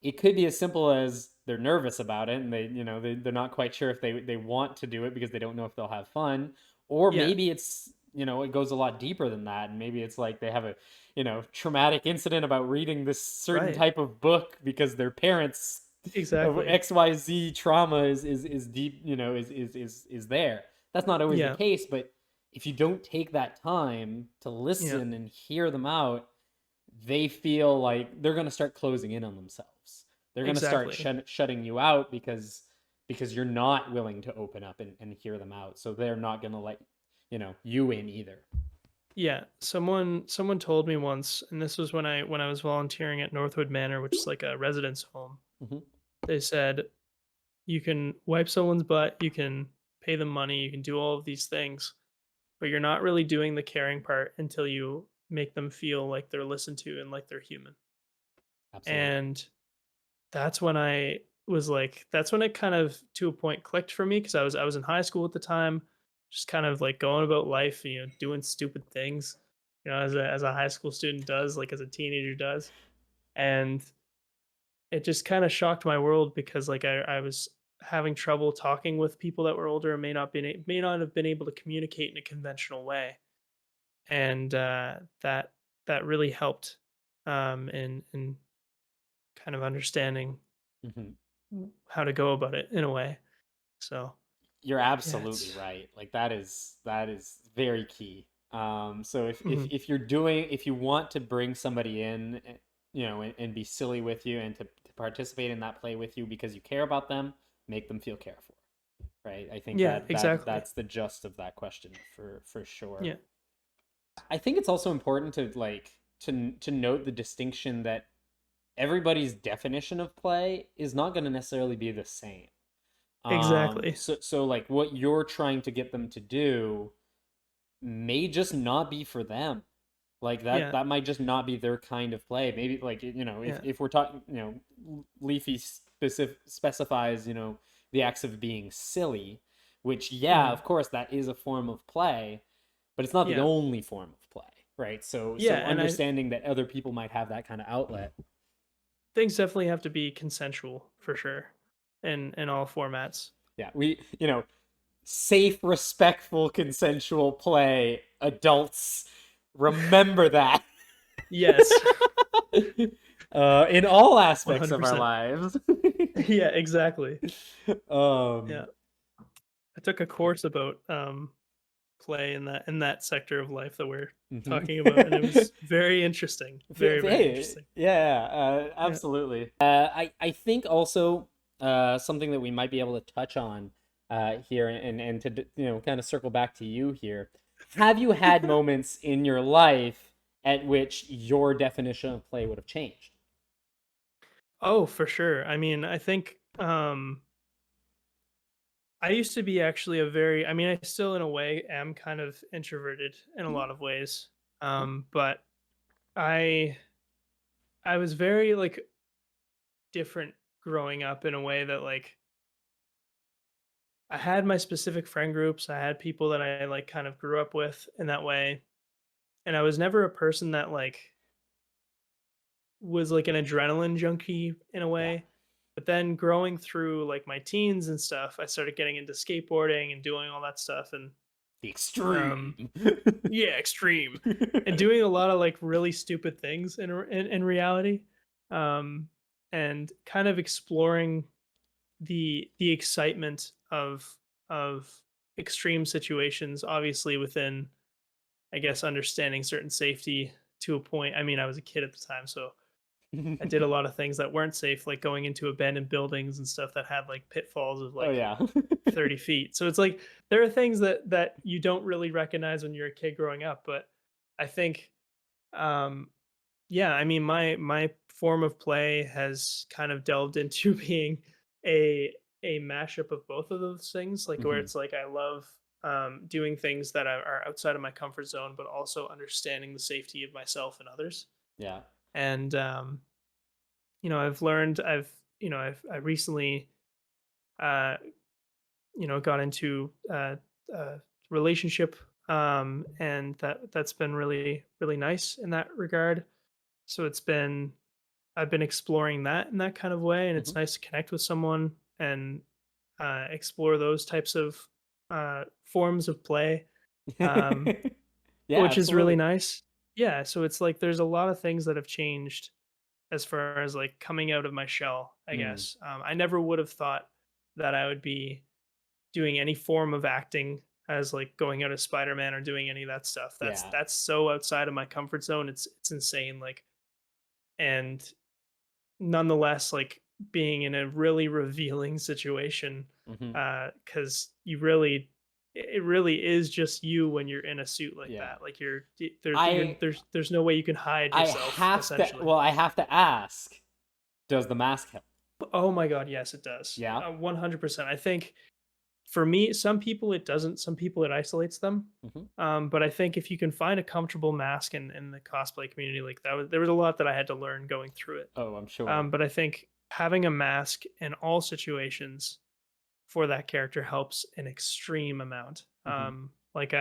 it could be as simple as they're nervous about it and they're not quite sure if they want to do it because they don't know if they'll have fun, or Yeah. maybe it's it goes a lot deeper than that, and maybe it's like they have a traumatic incident about reading this certain Right. type of book because their parents of Exactly. XYZ trauma is deep, is there. That's not always the Yeah. case, but if you don't take that time to Yeah. listen and hear them out, they feel like they're going to start closing in on themselves. They're going to start Exactly. shutting you out because you're not willing to open up and hear them out. So they're not going to let you in either. Yeah. Someone told me once, and this was when I was volunteering at Northwood Manor, which is like a residence home. Hmm. They said you can wipe someone's butt, you can pay them money, you can do all of these things, but you're not really doing the caring part until you make them feel like they're listened to and like they're human. Absolutely. And that's when I was like that's when it kind of to a point clicked for me because I was in high school at the time, just kind of like going about life, doing stupid things, as a high school student does, like as a teenager does. And it just kind of shocked my world because like I was having trouble talking with people that were older and may not have been able to communicate in a conventional way. And that really helped in kind of understanding Hmm. how to go about it in a way. So, You're yeah, absolutely it's right. Like that is very key. So mhm, if you're doing if you want to bring somebody in, and be silly with you and to participate in that play with you because you care about them, make them feel cared for. Right. I think yeah, exactly. that's the gist of that question for sure. Yeah, I think it's also important to to note the distinction that everybody's definition of play is not going to necessarily be the same. exactly. So like what you're trying to get them to do may just not be for them. Like Yeah, that might just not be their kind of play. Maybe like yeah, if we're talking, Leafy specifies, the acts of being silly, which yeah, mhm, of course that is a form of play, but it's not the yeah, only form of play, right? yeah, So and I understanding that other people might have that kind of outlet. things definitely have to be consensual for sure, in all formats. Yeah, safe, respectful, consensual play. Adults, remember that. Yes, In all aspects of our 100%. lives. Yeah, exactly. Yeah, um, I took a course about play in that sector of life that we're mhm. talking about, and it was very interesting. Very, very Hey, interesting. yeah, Yeah. absolutely. I think also something that we might be able to touch on here and to kind of circle back to you here. Have you had moments in your life at which your definition of play would have changed? Oh, for sure. I mean, I think I used to be actually I mean, I still in a way am kind of introverted in a lot of ways. But I I was very like different growing up in a way that like I had my specific friend groups. I had people that I like kind of grew up with in that way. And I was never a person that like was like an adrenaline junkie in a Yeah, way. But then growing through like my teens and stuff, I started getting into skateboarding and doing all that stuff and the um extreme. yeah, extreme. And doing a lot of like really stupid things in reality. Um and kind of exploring the excitement of extreme situations obviously within I guess understanding certain safety to a point. I mean, I was a kid at the time, so I did a lot of things that weren't safe, like going into abandoned buildings and stuff that had like pitfalls of Oh like yeah. 30 feet. So it's like there are things that you don't really recognize when you're a kid growing up. But I think um yeah, I mean my form of play has kind of delved into being a a mashup of both of those things, like where Hmm. it's like I love doing things that are outside of my comfort zone, but also understanding the safety of myself and others. Yeah. And I've learned I recently uh got into a relationship, and that's been really really nice in that regard. So I've been exploring that in that kind of way, and it's Hmm. nice to connect with someone and explore those types of forms of play, um, Yeah, which is really absolutely. nice. Yeah, so it's like there's a lot of things that have changed as far as like coming out of my shell, I Mm. guess. I never would have thought that I would be doing any form of acting as like going out as Spider-Man or doing any of that stuff. That's Yeah. that's so outside of my comfort zone. It's insane. Like, and nonetheless, like being in a really revealing situation, Hmm. because it really is just you when you're in a suit like Yeah. that. Like I there's no way you can hide I yourself have to. essentially. Well, I have to ask. Does the mask help? Oh my god, yes, it does. Yeah. 100%. I think for me, some people it doesn't. Some people it isolates them. Hmm. But I think if you can find a comfortable mask in the cosplay community, like there was a lot that I had to learn going through it. Oh, I'm sure. But I think having a mask in all situations for that character helps an extreme amount. Hmm. Like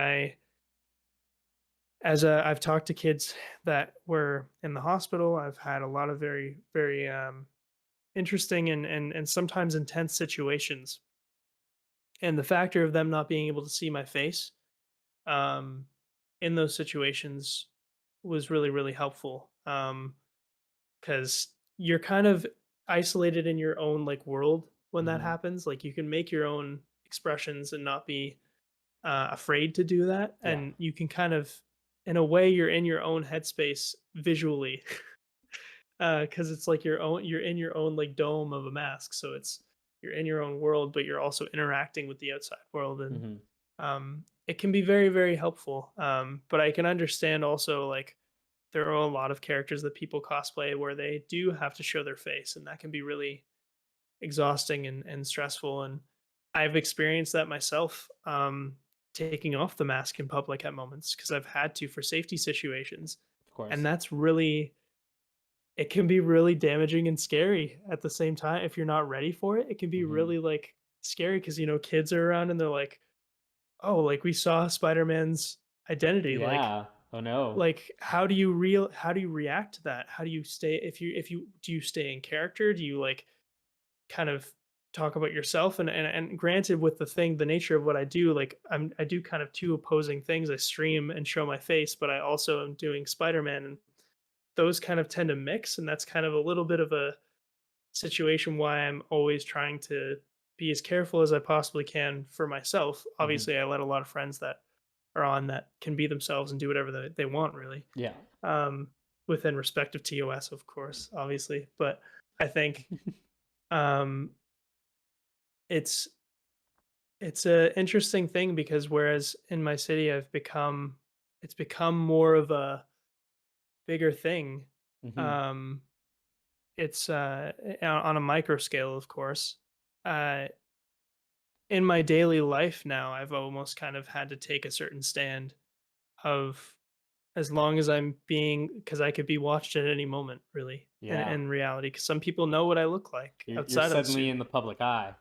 I've talked to kids that were in the hospital. I've had a lot of very very interesting and sometimes intense situations, and the factor of them not being able to see my face um, in those situations was really really helpful, because you're kind of isolated in your own like world when that Hmm. happens. Like you can make your own expressions and not be afraid to do that, Yeah. and you can kind of in a way you're in your own headspace visually, because it's like you're in your own like dome of a mask, so it's you're in your own world but you're also interacting with the outside world, and Hmm. it can be very very helpful. But I can understand also like there are a lot of characters that people cosplay where they do have to show their face, and that can be really exhausting and stressful. And I've experienced that myself, taking off the mask in public at moments because I've had to for safety situations. Of And course. that's really, it can be really damaging and scary at the same time. If you're not ready for it, it can be Hmm. really like scary because, kids are around and they're like, oh, like we saw Spider-Man's identity. Yeah. Oh no. Like how do you react to that? How do you stay if you do you stay in character? Do you like kind of talk about yourself? And granted, with the nature of what I do, like I do kind of two opposing things. I stream and show my face, but I also am doing Spider-Man, and those kind of tend to mix, and that's kind of a little bit of a situation why I'm always trying to be as careful as I possibly can for myself. Hmm. Obviously, I let a lot of friends that are on that can be themselves and do whatever they want really, Yeah. um, within respect of TOS, of course, obviously. But I think um, it's it's a interesting thing because whereas in my city it's become more of a bigger thing. Hmm. Um, it's on a micro scale, of course. Uh, in my daily life now, I've almost kind of had to take a certain stand of as long as I'm being because I could be watched at any moment, really, Yeah. in reality. Because some people know what I look like You're outside of the suddenly suit. in the public eye.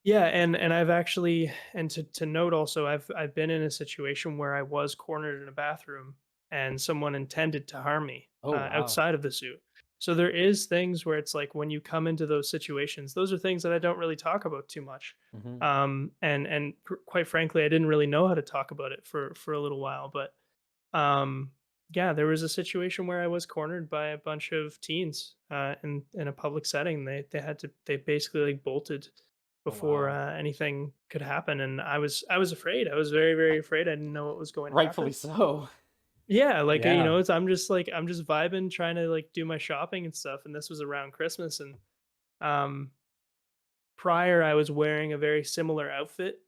Yeah, and I've actually and to note also, I've been in a situation where I was cornered in a bathroom and someone intended to harm me Oh wow. outside of the suit. So there is things where it's like when you come into those situations, those are things that I don't really talk about too much. Hmm. Quite frankly, I didn't really know how to talk about it for a little while, but um, yeah, there was a situation where I was cornered by a bunch of teens in a public setting. They basically like bolted Oh before wow. anything could happen, and I was afraid. I was very very afraid. I didn't know what was going to Rightfully happen. so. Yeah, like Yeah. I'm just vibing, trying to like do my shopping and stuff, and this was around Christmas, and um prior I was wearing a very similar outfit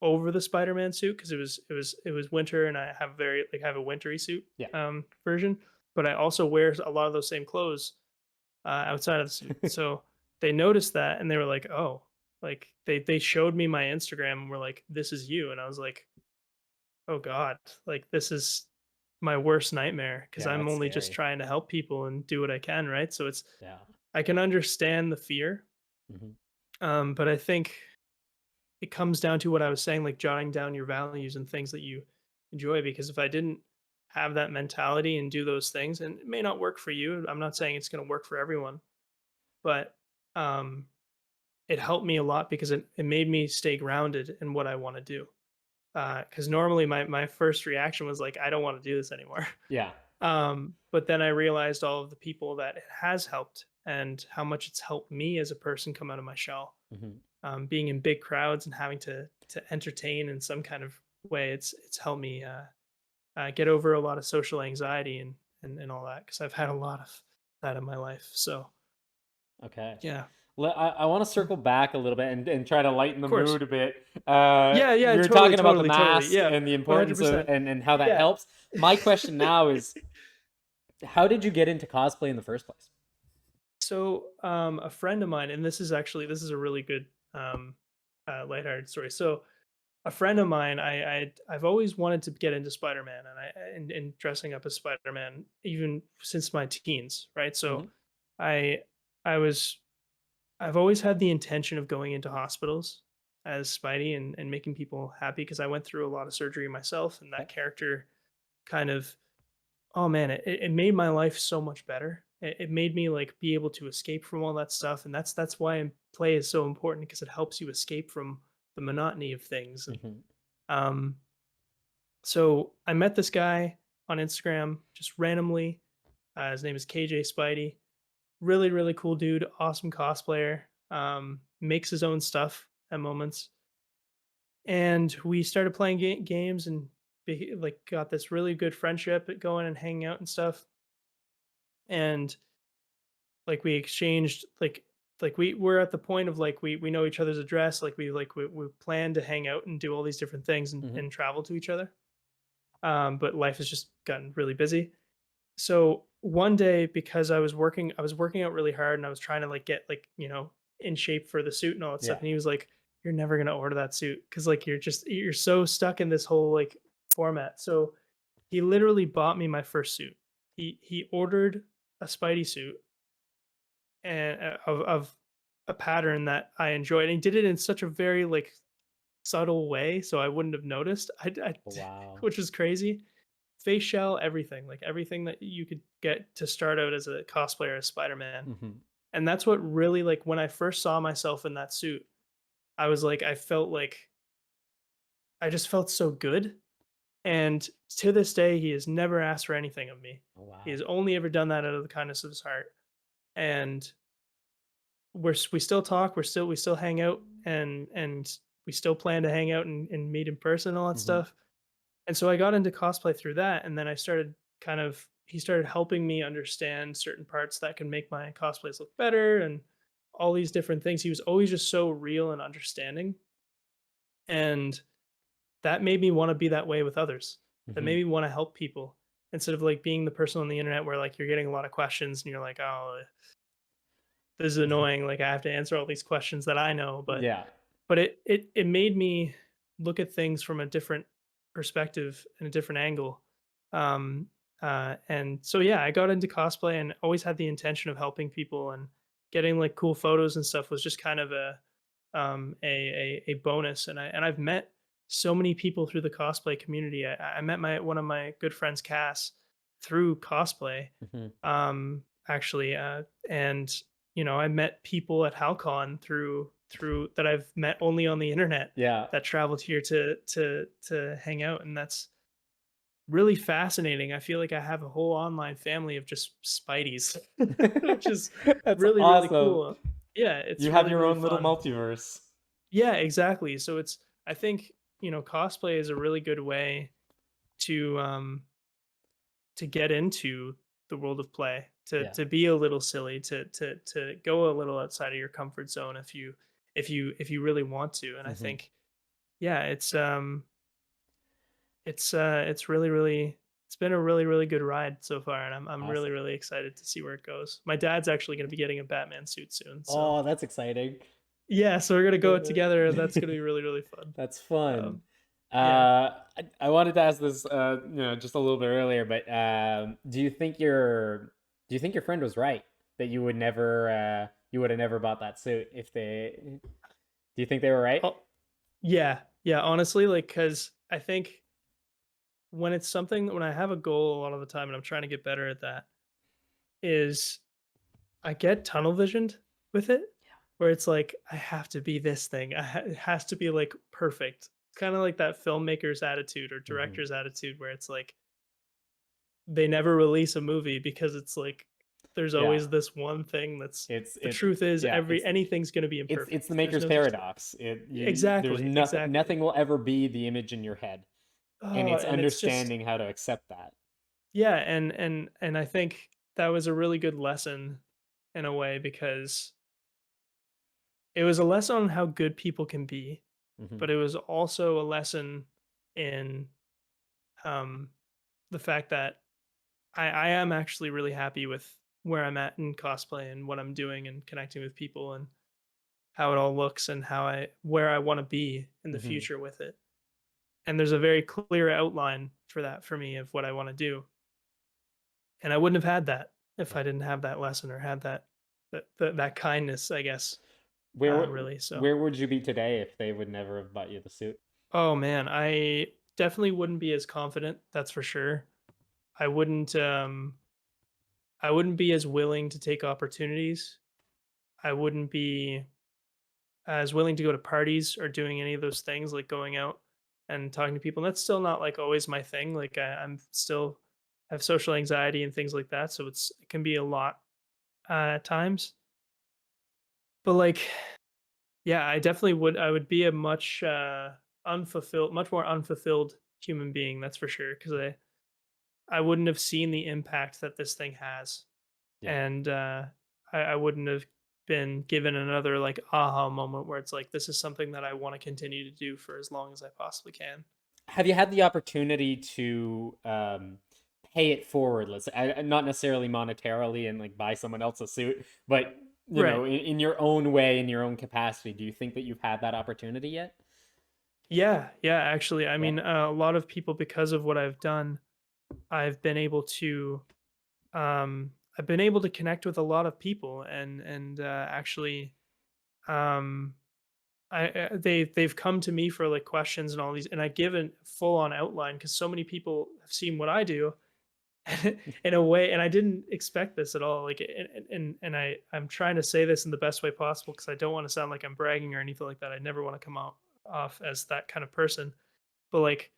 over the Spider-Man suit because it was winter and I have a wintry suit Yeah. version, but I also wear a lot of those same clothes outside of the suit. So they noticed that and they were like, "Oh," like they showed me my Instagram and were like, "This is you," and I was like, "Oh God, like this is my worst nightmare because Yeah, I'm that's only just scary. trying to help people and do what I can, right?" So it's Yeah. I can understand the fear, Hmm. but I think it comes down to what I was saying, like jotting down your values and things that you enjoy. Because if I didn't have that mentality and do those things, and it may not work for you, I'm not saying it's going to work for everyone, but um, it helped me a lot because it made me stay grounded in what I want to do. Because normally my first reaction was like, I don't want to do this anymore. Yeah. But then I realized all of the people that it has helped and how much it's helped me as a person come out of my shell, Hmm. being in big crowds and having to entertain in some kind of way. It's helped me get over a lot of social anxiety and all that because I've had a lot of that in my life. So Okay. yeah, I want to of circle back a little bit and try to lighten the course. mood a bit. Yeah, yeah, We were totally, talking about the totally, totally. mask Yeah, and the one hundred importance of percent. and how that Yeah. helps. My question now is, how did you get into cosplay in the first place? So a friend of mine, and this is a really good lighthearted story. So a friend of mine, I've always wanted to get into Spider-Man and dressing up as Spider-Man even since my teens, right? So Hmm. I I was I've always had the intention of going into hospitals as Spidey and making people happy because I went through a lot of surgery myself and that Okay. character kind of, oh man, it made my life so much better. It made me like be able to escape from all that stuff, and that's why play is so important because it helps you escape from the monotony of things. And Hmm. um, so I met this guy on Instagram just randomly. His name is KJ Spidey. Really, really cool dude. Awesome cosplayer. Makes his own stuff at moments, and we started playing games and like got this really good friendship going and hanging out and stuff. And like we exchanged like we're at the point of like we know each other's address. Like we plan to hang out and do all these different things Hmm. and travel to each other. But life has just gotten really busy. So one day, because I was working out really hard and I was trying to like get like, in shape for the suit and all that stuff. Yeah. And he was like, "You're never gonna order that suit because like you're so stuck in this whole like format." So he literally bought me my first suit. He ordered a Spidey suit and of a pattern that I enjoyed. And he did it in such a very like subtle way, so I wouldn't have noticed. Wow. Which is crazy. Face shell, everything, like everything that you could get to start out as a cosplayer as Spider-Man. Hmm. And that's what really like when I first saw myself in that suit, I was like I felt like I just felt so good. And to this day, he has never asked for anything of me. Oh He wow. has only ever done that out of the kindness of his heart. And we still talk, we still hang out and we still plan to hang out and meet in person and all that Hmm. stuff. And so I got into cosplay through that, and then I started he started helping me understand certain parts that can make my cosplays look better and all these different things. He was always just so real and understanding, and that made me want to be that way with others. That made Hmm. me want to help people instead of like being the person on the internet where like you're getting a lot of questions and you're like, "Oh, this is annoying. Like I have to answer all these questions that I know." Yeah. But it made me look at things from a different perspective and a different angle. Um, and so yeah, I got into cosplay and always had the intention of helping people and getting like cool photos and stuff was just kind of a bonus. And I've met so many people through the cosplay community. I met my one of my good friends, Cass, through cosplay. Hmm. Actually, and I met people at HalCon through that I've met only on the internet Yeah. that traveled here to hang out, and that's really fascinating. I feel like I have a whole online family of just Spideys, which is That's really really awesome. cool. yeah, it's You have really your really own little fun. multiverse. Yeah, exactly. So it's I think, cosplay is a really good way to get into the world of play, to Yeah. be a little silly, to go a little outside of your comfort zone if you if you really want to. And I Hmm. think yeah, it's really really it's been a really really good ride so far, and I'm really Awesome. really excited to see where it goes. My dad's actually going to be getting a Batman suit soon, so Oh, that's exciting. yeah, so we're going to go together, and that's going to be really really fun. That's fun. Um, yeah. I wanted to ask this, just a little bit earlier, but do you think your friend was right that you would have never bought that suit if they? Do you think they were right? Oh, yeah. Yeah, honestly, like cuz I think when it's something when I have a goal a lot of the time and I'm trying to get better at that is I get tunnel visioned with it where it's like I have to be this thing. It has to be like perfect. It's kind of like that filmmaker's attitude or Hmm. director's attitude where it's like they never release a movie because it's like there's Yeah, always this one thing that's it's the it. truth is Yeah, anything's going to be it's the imperfect. There's maker's no such thing. paradox. There's Exactly, exactly. nothing will ever be the image in your head, and Oh, it's and it's just understanding how to accept that. yeah, and I think that was a really good lesson in a way because it was a lesson on how good people can be, Hmm. but it was also a lesson in um the fact that I am actually really happy with where I'm at in cosplay and what I'm doing and connecting with people and how it all looks and how I where I want to be in the Hmm. future with it. And there's a very clear outline for that for me of what I want to do. And I wouldn't have had that if Yeah. I didn't have that lesson or had that kindness, I guess, really. So, Where would you be today if they would never have bought you the suit? oh man, I definitely wouldn't be as confident, that's for sure. I wouldn't I wouldn't be as willing to take opportunities. I wouldn't be as willing to go to parties or doing any of those things like going out and talking to people. And that's still not like always my thing. Like I'm still have social anxiety and things like that, so it can be a lot at times. But like yeah, I would be a much more unfulfilled human being, that's for sure, because I wouldn't have seen the impact that this thing has, Yeah. and, I wouldn't have been given another, like, aha moment where it's like, "This is something that I wanna continue to do for as long as I possibly can." Have you had the opportunity to pay it forward? Let's say, not necessarily monetarily and like buy someone else a suit, but Right. in your own way, in your own capacity. Do you think that you've had that opportunity yet? Yeah, yeah, actually, I Yeah. mean, a lot of people because of what I've done, I've been able to, I've been able to connect with a lot of people and actually, um they've come to me for like questions and all these, and I give a full on outline because so many people have seen what I do in a way, and I didn't expect this at all. Like, and I'm trying to say this in the best way possible because I don't want to sound like I'm bragging or anything like that. I never want to come out off as that kind of person, but like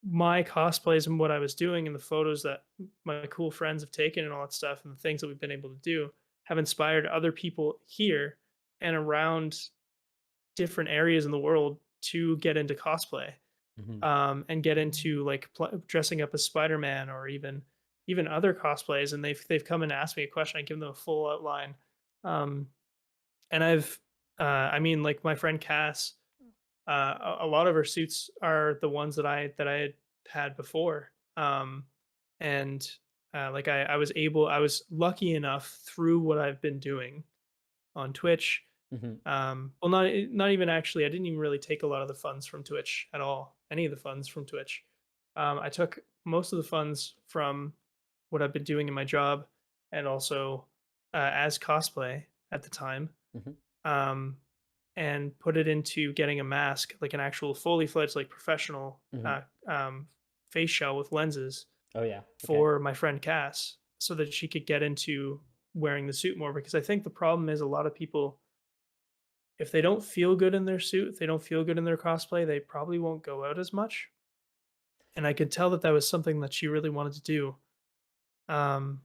my cosplays and what I was doing and the photos that my cool friends have taken and all that stuff and the things that we've been able to do have inspired other people here and around different areas in the world to get into cosplay, Hmm. and get into like dressing up as Spider-Man or even other cosplays. And they've come and asked me a question. I give them a full outline, um, and I mean, like my friend Cass, a lot of her suits are the ones that I had had before, and like I was lucky enough through what I've been doing on Twitch. Hmm. Well, not even actually. I didn't even really take a lot of the funds from Twitch at all. Any of the funds from Twitch. I took most of the funds from what I've been doing in my job, and also as cosplay at the time, Hmm. um, and put it into getting a mask, like an actual fully fledged, like professional Hmm. face shell with lenses Oh yeah. Okay. for my friend Cass, so that she could get into wearing the suit more. Because I think the problem is a lot of people, if they don't feel good in their suit, if they don't feel good in their cosplay, they probably won't go out as much. And I could tell that that was something that she really wanted to do. Um,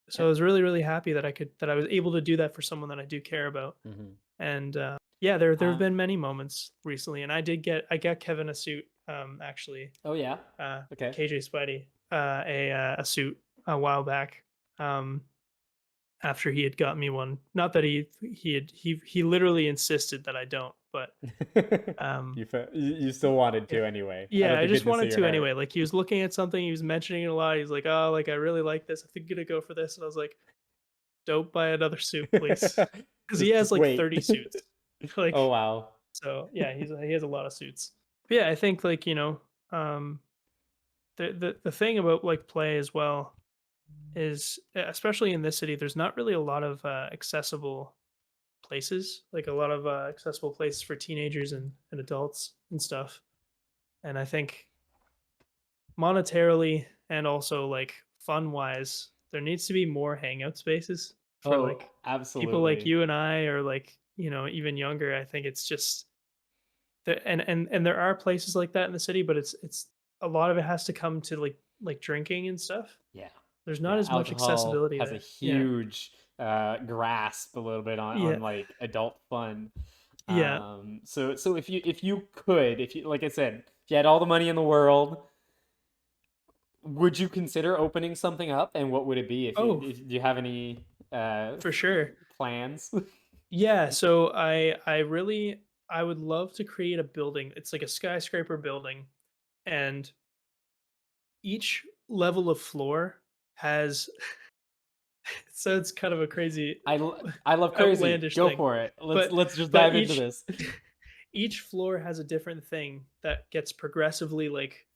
So I was really, really happy that I was able to do that for someone that I do care about. Mhm. And yeah, there have Uh, been many moments recently, and I got Kevin a suit, actually, oh yeah. Okay. KJ Spidey, a suit a while back. Um, after he had got me one. Not that he literally insisted that I don't, but um, You still wanted yeah, to anyway, out yeah, of I the just goodness of wanted your to anyway. heart. Like he was looking at something, he was mentioning it a lot. He's like, "Oh, like I really like this. I think I'm gonna go for this." And I was like, "Don't buy another suit, please," because he has Just like wait. 30 suits. Oh Like, wow. so yeah, he has a lot of suits. But yeah, I think like um, the thing about like play as well is, especially in this city, there's not really a lot of accessible places, like a lot of accessible places for teenagers and adults and stuff. And I think monetarily and also like fun wise, there needs to be more hangout spaces for Oh, like people like absolutely. you and I, or like, even younger. I think it's just that, and there are places like that in the city, but it's a lot of it has to come to like drinking and stuff. Yeah. There's not Yeah, as much alcohol accessibility has a there. Yeah. huge grasp a little bit Yeah. on like adult fun. Yeah. So if you could, if you like I said, if you had all the money in the world, would you consider opening something up? And what would it be Oh, if do you have any for sure. plans? Yeah, so I would love to create a building. It's like a skyscraper building, and each level of floor has so it's kind of a crazy I love crazy. outlandish Go thing. for it. But Let's just but dive into each this. each floor has a different thing that gets progressively like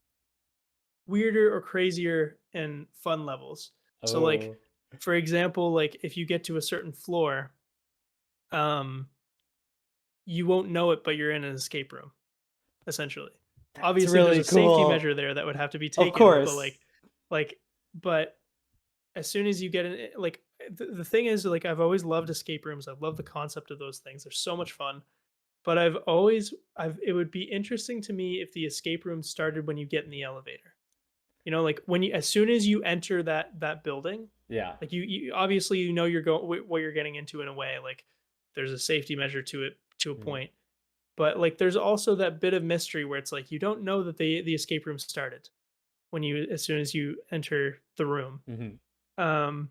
weirder or crazier and fun levels. So like Oh, for example, like if you get to a certain floor, um you won't know it, but you're in an escape room, essentially. that's Obviously, there's really a safety cool. measure there that would have to be Of taken, but course. like, but as soon as you get in, like, the thing is, like, I've always loved escape rooms. I love the concept of those things. They're so much fun. But it would be interesting to me if the escape room started when you get in the elevator. Like as soon as you enter that building, Yeah. like you obviously you're going what you're getting into in a way. Like there's a safety measure to it to a Mhm. point, but like there's also that bit of mystery where it's like you don't know that the escape room started when you as soon as you enter the room. Mhm. Um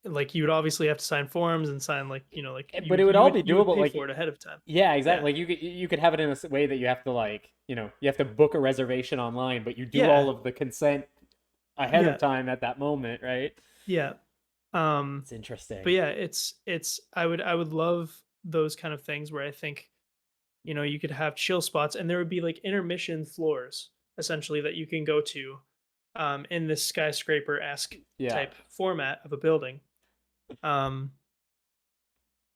like you would obviously have to sign forms and sign like, like But it would all be you would doable. pay Like, for it ahead of time. yeah, Yeah. exactly. Like you could have it in a way that you have to like, you have to book a reservation online, but you do all Yeah. of the consent ahead of Yeah. time at that moment, right? Yeah. Um It's interesting. but yeah, it's I would love those kind of things where I think, you could have chill spots and there would be like intermission floors essentially that you can go to in this skyscraper-esque Yeah. type format of a building. Um,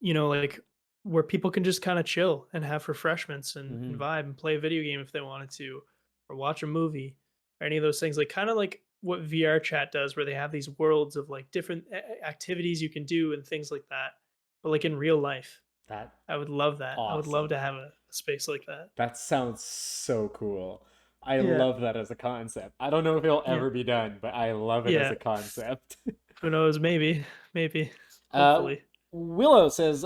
like where people can just kind of chill and have refreshments and Hmm. vibe and play a video game if they wanted to, or watch a movie, or any of those things. Like kind of like what VR chat does, where they have these worlds of like different activities you can do and things like that, but like in real life. That I would love that. I would love to awesome. have a space like that. That sounds so cool. I Yeah. love that as a concept. I don't know if it'll Yeah. ever be done, but I love it as Yeah. a concept. Who knows? Maybe. Maybe. Uh, Hopefully. Willow says,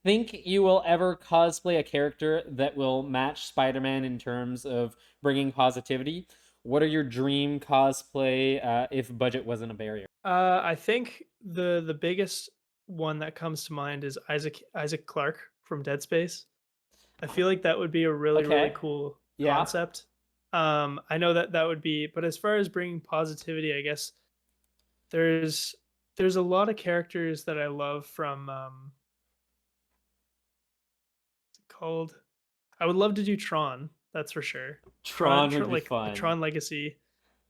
think you will ever cosplay a character that will match Spider-Man in terms of bringing positivity? What are your dream cosplay if budget wasn't a barrier? I think the biggest one that comes to mind is Isaac Clarke from Dead Space. I feel like that would be a really, really Okay. cool Yeah. concept. I know that would be, but as far as bringing positivity, I guess there's there's a lot of characters that I love from what's it called? I would love to do Tron, that's for sure. Tron would be Like fun. Tron Legacy,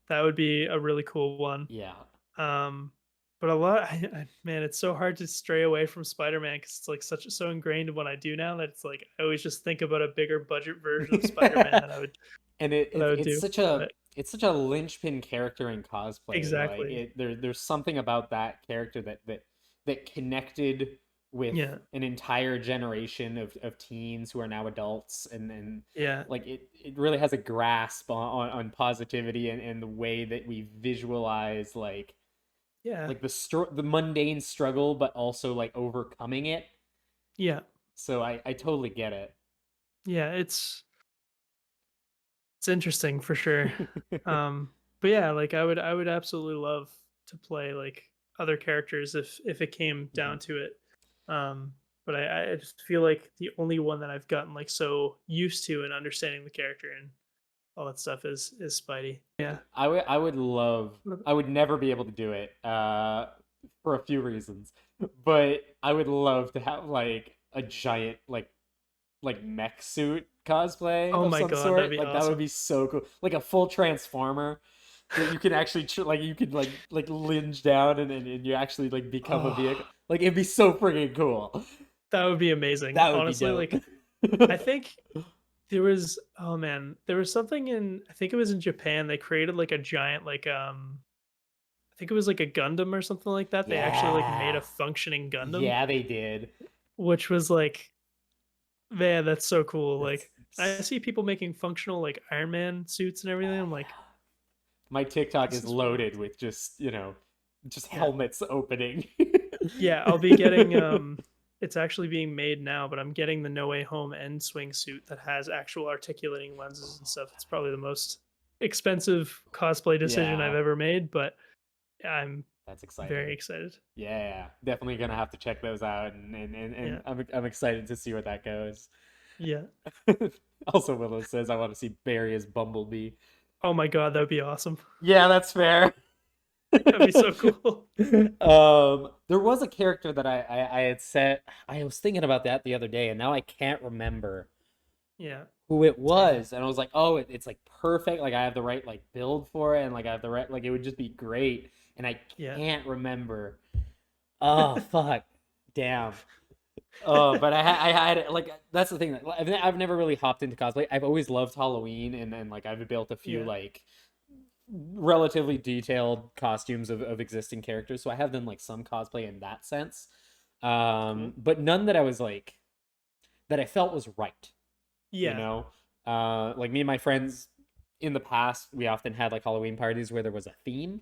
that would be a really cool one. Yeah. Um, but a lot, man, it's so hard to stray away from Spider-Man because it's like so ingrained in what I do now that it's like I always just think about a bigger budget version of Spider-Man And that I would it's do. such a But linchpin character in cosplay. Like exactly, there's something about that character that connected with yeah, an entire generation of teens who are now adults, and yeah, like it really has a grasp on positivity and the way that we visualize like Yeah. like the mundane struggle, but also like overcoming it. Yeah. So I totally get it. Yeah. It's interesting for sure. But yeah, like I would absolutely love to play like other characters if it came Mhm. down to it. But I just feel like the only one that I've gotten like so used to and understanding the character and all that stuff is Spidey. Yeah. I would never be able to do it for a few reasons, but I would love to have like a giant like mech suit cosplay Oh of my some god, that'd sort. be Like that would awesome. be so cool. Like a full transformer that you can actually like you could like lunge down and you actually like become a vehicle. Oh, Like it'd be so freaking cool. that would be amazing. That would be Honestly, dope. like I think there was oh man, there was something in I think it was in Japan. They created like a giant like I think it was like a Gundam or something like that. They actually like made Yeah. a functioning Gundam, Yeah, they did. which was like, man, that's so cool. It's, Like I see people making functional like Iron Man suits and everything. oh I'm like, yeah. My TikTok this is is really loaded awesome. with just, just Yeah. helmets opening. Yeah, I'll be getting it's actually being made now, but I'm getting the No Way Home end swing suit that has actual articulating lenses and stuff. It's probably the most expensive cosplay decision I've Yeah, ever made, but I'm that's very exciting. excited. Yeah, definitely gonna have to check those out, Yeah. and I'm excited to see where that goes. Yeah. Also, Willow says I want to see Barry as Bumblebee. Oh my god, that would be awesome. Yeah, that's fair. That'd be so cool. There was a character that I had set. I was thinking about that the other day, and now I can't remember Yeah. who it Same. was. And I was like, oh, it's like perfect. Like I have the right like build for it, and like I have the right like it would just be great. And I Yeah. can't remember. Oh fuck, damn. Oh, but I had like that's the thing. I've never really hopped into cosplay. I've always loved Halloween, and like I've built a few Yeah. like relatively detailed costumes of existing characters, so I have done like some cosplay in that sense, Cool. but none that I was like that I felt was right, you Yeah. know. Like me and my friends in the past, we often had like Halloween parties where there was a theme,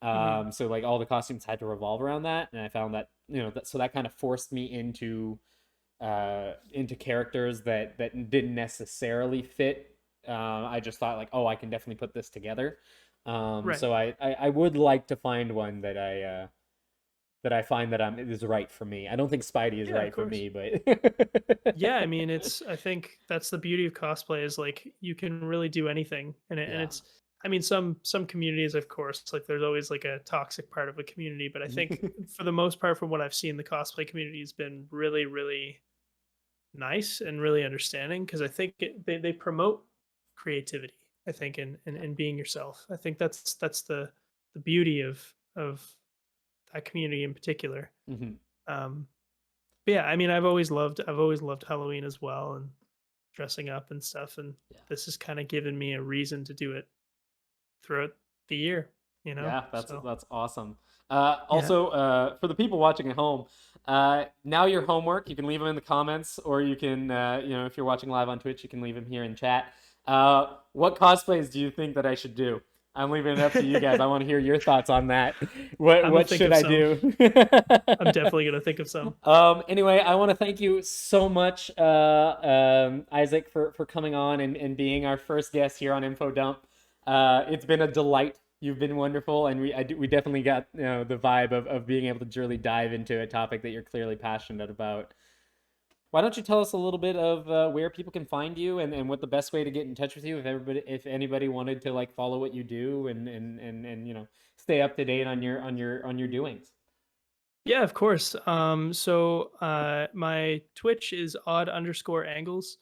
Hmm. so like all the costumes had to revolve around that, and I found that so that kind of forced me into characters that didn't necessarily fit. I just thought like, oh, I can definitely put this together. Right. So I would like to find one that I find that is right for me. I don't think Spidey is Yeah, of right for course. me, but Yeah, I mean, I think that's the beauty of cosplay is like you can really do anything, and yeah. it's. I mean, some communities, of course, like there's always like a toxic part of a community, but I think for the most part, from what I've seen, the cosplay community has been really, really nice and really understanding because I think they promote creativity. I think in being yourself. I think that's the beauty of that community in particular. Mhm. Um, but yeah, I mean, I've always loved Halloween as well and dressing up and stuff. And Yeah. this has kind of given me a reason to do it throughout the year, you know? Yeah, So that's awesome. yeah, Also, for the people watching at home, now your homework, you can leave them in the comments, or you can, if you're watching live on Twitch, you can leave them here in chat. What cosplays do you think that I should do? I'm leaving it up to you guys. I want to hear your thoughts on that. I'm gonna What think should of I some. do? I'm definitely gonna think of some. Anyway, I want to thank you so much, Isaac, for coming on and being our first guest here on Info Dump. It's been a delight. You've been wonderful, and we definitely got the vibe of being able to really dive into a topic that you're clearly passionate about. Why don't you tell us a little bit of where people can find you and what the best way to get in touch with you if anybody wanted to like follow what you do and stay up to date on your doings. Yeah, of course. My Twitch is odd underscore angles.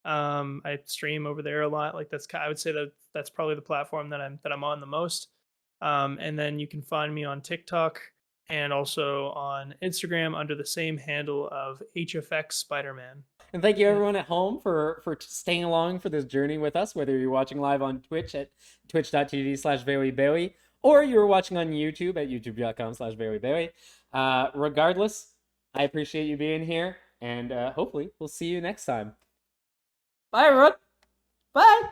I stream over there a lot. Like I would say that that's probably the platform that I'm on the most. And then you can find me on TikTok and also on Instagram under the same handle of HFX Spider-Man. And thank you Yeah. everyone at home for staying along for this journey with us, whether you're watching live on Twitch at twitch.tv/veryberry or you're watching on YouTube at youtube.com/veryberry. Regardless, I appreciate you being here, and hopefully we'll see you next time. Bye everyone. Bye.